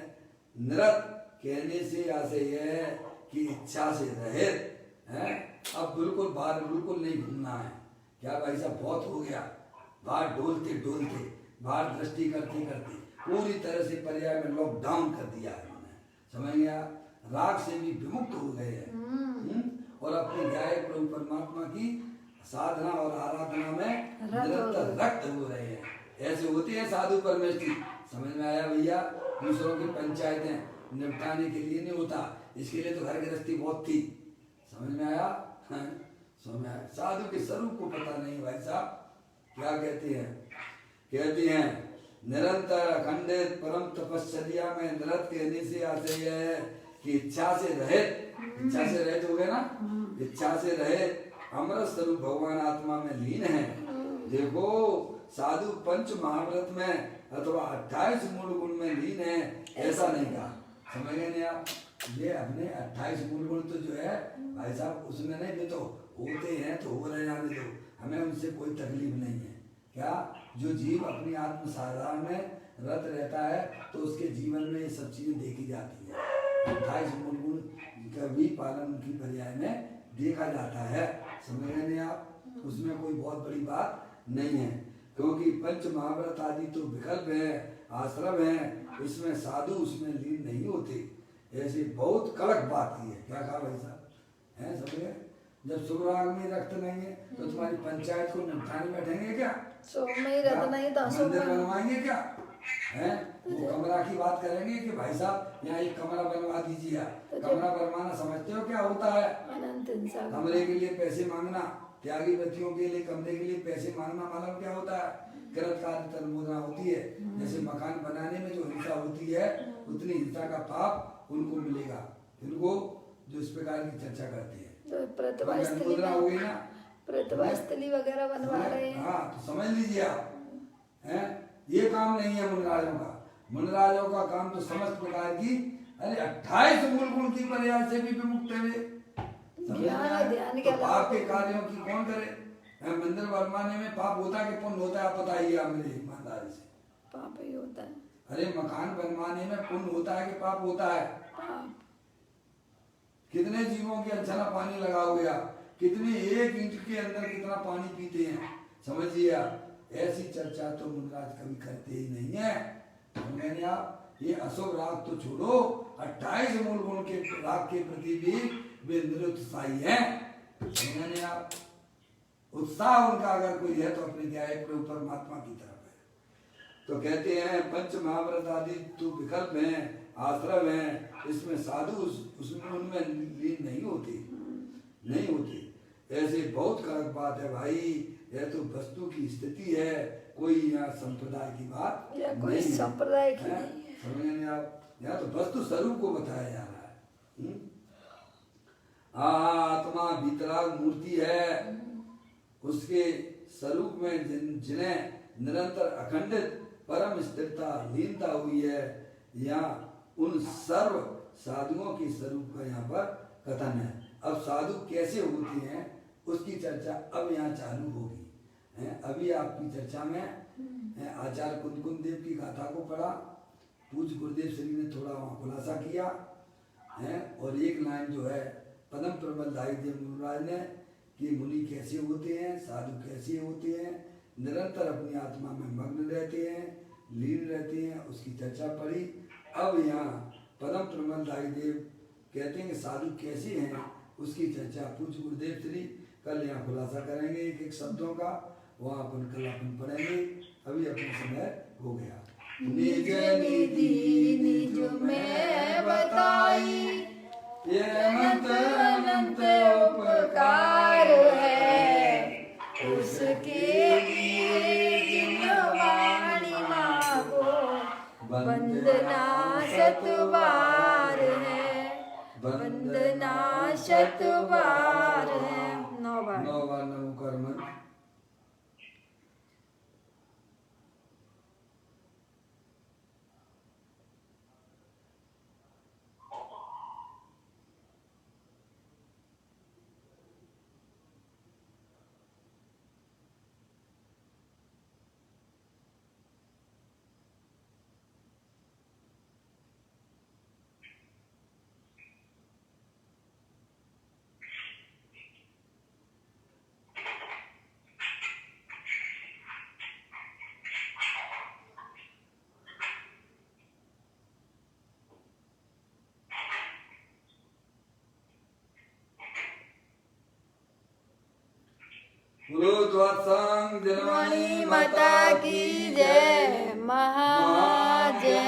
निरत कहने से आशय यह है कि इच्छा से रहित है। अब बिल्कुल बाहर बिल्कुल नहीं घूमना है। क्या भाई साहब? बहुत हो गया, बाहर डोलते डोलते बाहर दृष्टि करते करते पूरी तरह से पर्याय में लॉकडाउन कर दिया है उन्होंने। समझ गया? राग से भी विमुक्त हो गए हैं और अपने ज्ञायक प्रभु परमात्मा की साधना और आराधना में निरंतर रक्त हो रहे हैं। ऐसे होते हैं साधु परमेष्टि। समझ में आया भैया? दूसरों की पंचायतें निपटाने के लिए नहीं होता, इसके लिए तो घर गृहस्थी बहुत थी। समझ में आया? समझ में आया? साधु के स्वरूप को पता नहीं भाई साहब। क्या कहते हैं? कहते हैं निरंतर अखंडित परम तपश्चर्या में निरत कहने से आशय है कि इच्छा से रहित हो गए ना, इच्छा से रहित अमृत स्वरूप भगवान आत्मा में लीन है। देखो साधु पंच महाव्रत में अथवा 28 मूल गुण में लीन है, ऐसा नहीं कहा। समझ गए नहीं आप? ये अपने 28 मूल गुण तो जो है भाई साहब उसमें नहीं, भी तो होते हैं तो हो रहे हैं, तो हमें उनसे कोई तकलीफ नहीं है। क्या जो जीव अपनी आत्म साधना में रत रहता है तो उसके जीवन में ये सब चीजें देखी जाती है। 28 मूल गुण का भी पालन उनकी पर्याय में देखा जाता है। समझ रहे नहीं आप? उसमें कोई बहुत बड़ी बात नहीं है, क्योंकि पंच महाव्रत आदि तो विकल्प है, आश्रम है, इसमें साधु उसमें लीन नहीं होते। ऐसी बहुत कड़क बात की है। क्या कहा भाई साहब? है समझे? जब सुराग में रक्त नहीं है तो तुम्हारी पंचायत को निपटाने बैठेंगे क्या? मंदिर बनवाएंगे क्या? है वो कमरा की बात करेंगे कि भाई साहब यहाँ एक कमरा बनवा दीजिए। कमरा बनवाना समझते हो क्या होता है? कमरे के लिए पैसे मांगना, त्यागी व्यक्तियों के लिए कमरे के लिए पैसे मांगना मालूम क्या होता है? कृत कार्य तन्मोदना होती है। जैसे मकान बनाने में जो हिंसा होती है उतनी हिंसा का पाप उनको मिलेगा। इनको जो इस प्रकार की चर्चा करती है। तो प्रतिभा स्थली मुद्रा हो गई ना, प्रतिभा स्थली वगैरह बनवा रहे हैं। हाँ, तो समझ लीजिए आप, हैं, ये काम नहीं है मुनिराजों का। मुनिराजों का काम तो समस्त प्रकार की, अरे 28 मूल गुण की पर्याय से भी विमुक्त हुए, ज्ञान और ध्यान के अलावा पाप के कार्यों की कौन करे? मंदिर बनवाने में पाप होता है कि पुण्य होता है? आप बताइए आप मेरी ईमानदारी से। पाप ही होता है। अरे मकान बनवाने में पुण्य होता है कि पाप होता है? पाप। कितने जीवों की अनछना पानी लगाओगे आप? कितने एक ईंट के अंदर कितना पानी पीते हैं, समझिए आप। ऐसी चर्चा तो मुनिराज कभी करते ही नहीं है। मैंने आप ये अशुभ राग तो छोड़ो, 28 मूल गुण के राग के प्रति भी वे निरुत्साही हैं। मैंने आप उत्साह उनका अगर कोई है तो अपने न्याय प्रभु परमात्मा की तरफ है। तो कहते हैं पंच महाव्रत आदि तो विकल्प हैं, आश्रम हैं, इसमें साधु उसमें उनमें लीन नहीं होती। ऐसे बहुत खराब बात है भाई, यह तो वस्तु की स्थिति है, कोई यहाँ संप्रदाय की बात कोई संप्रदाय की नहीं है। समझेंगे आप, यहाँ तो वस्तु स्वरूप को बताया जा रहा है। आत्मा भीतराग मूर्ति है, उसके स्वरूप में जिन्हें निरंतर अखंडित परम स्थिरता लीनता हुई है, यहाँ उन सर्व साधुओं के स्वरूप का यहाँ पर कथन है। अब साधु कैसे होते हैं उसकी चर्चा अब यहाँ चालू होगी। अभी आपकी चर्चा में आचार्य कुंदकुंद देव की गाथा को पढ़ा, पूज्य गुरुदेव श्री ने थोड़ा वहाँ खुलासा किया है, और एक लाइन जो है पदम प्रबलदायी देव मुनिराज ने कि मुनि कैसे होते हैं, साधु कैसे होते हैं, निरंतर अपनी आत्मा में मग्न रहते हैं, लीन रहते हैं, उसकी चर्चा पढ़ी। अब यहाँ पदम प्रबलदायी देव कहते हैं कि साधु कैसे हैं, उसकी चर्चा पूज्य गुरुदेव श्री कल यहाँ खुलासा करेंगे एक एक शब्दों का, वहाँ अपन कल अपन पढ़ेंगे। अभी अपना समय हो गया। निज निधि निज में बताई, ये अनंत उपकार है, उसके लिए जिन वाणी मांगो वंदना शतबार है, वंदना शतबार है। 9 बार नमो कर्मण। गुरुद्वात्संग जनवाणी माता की जय। महाजय।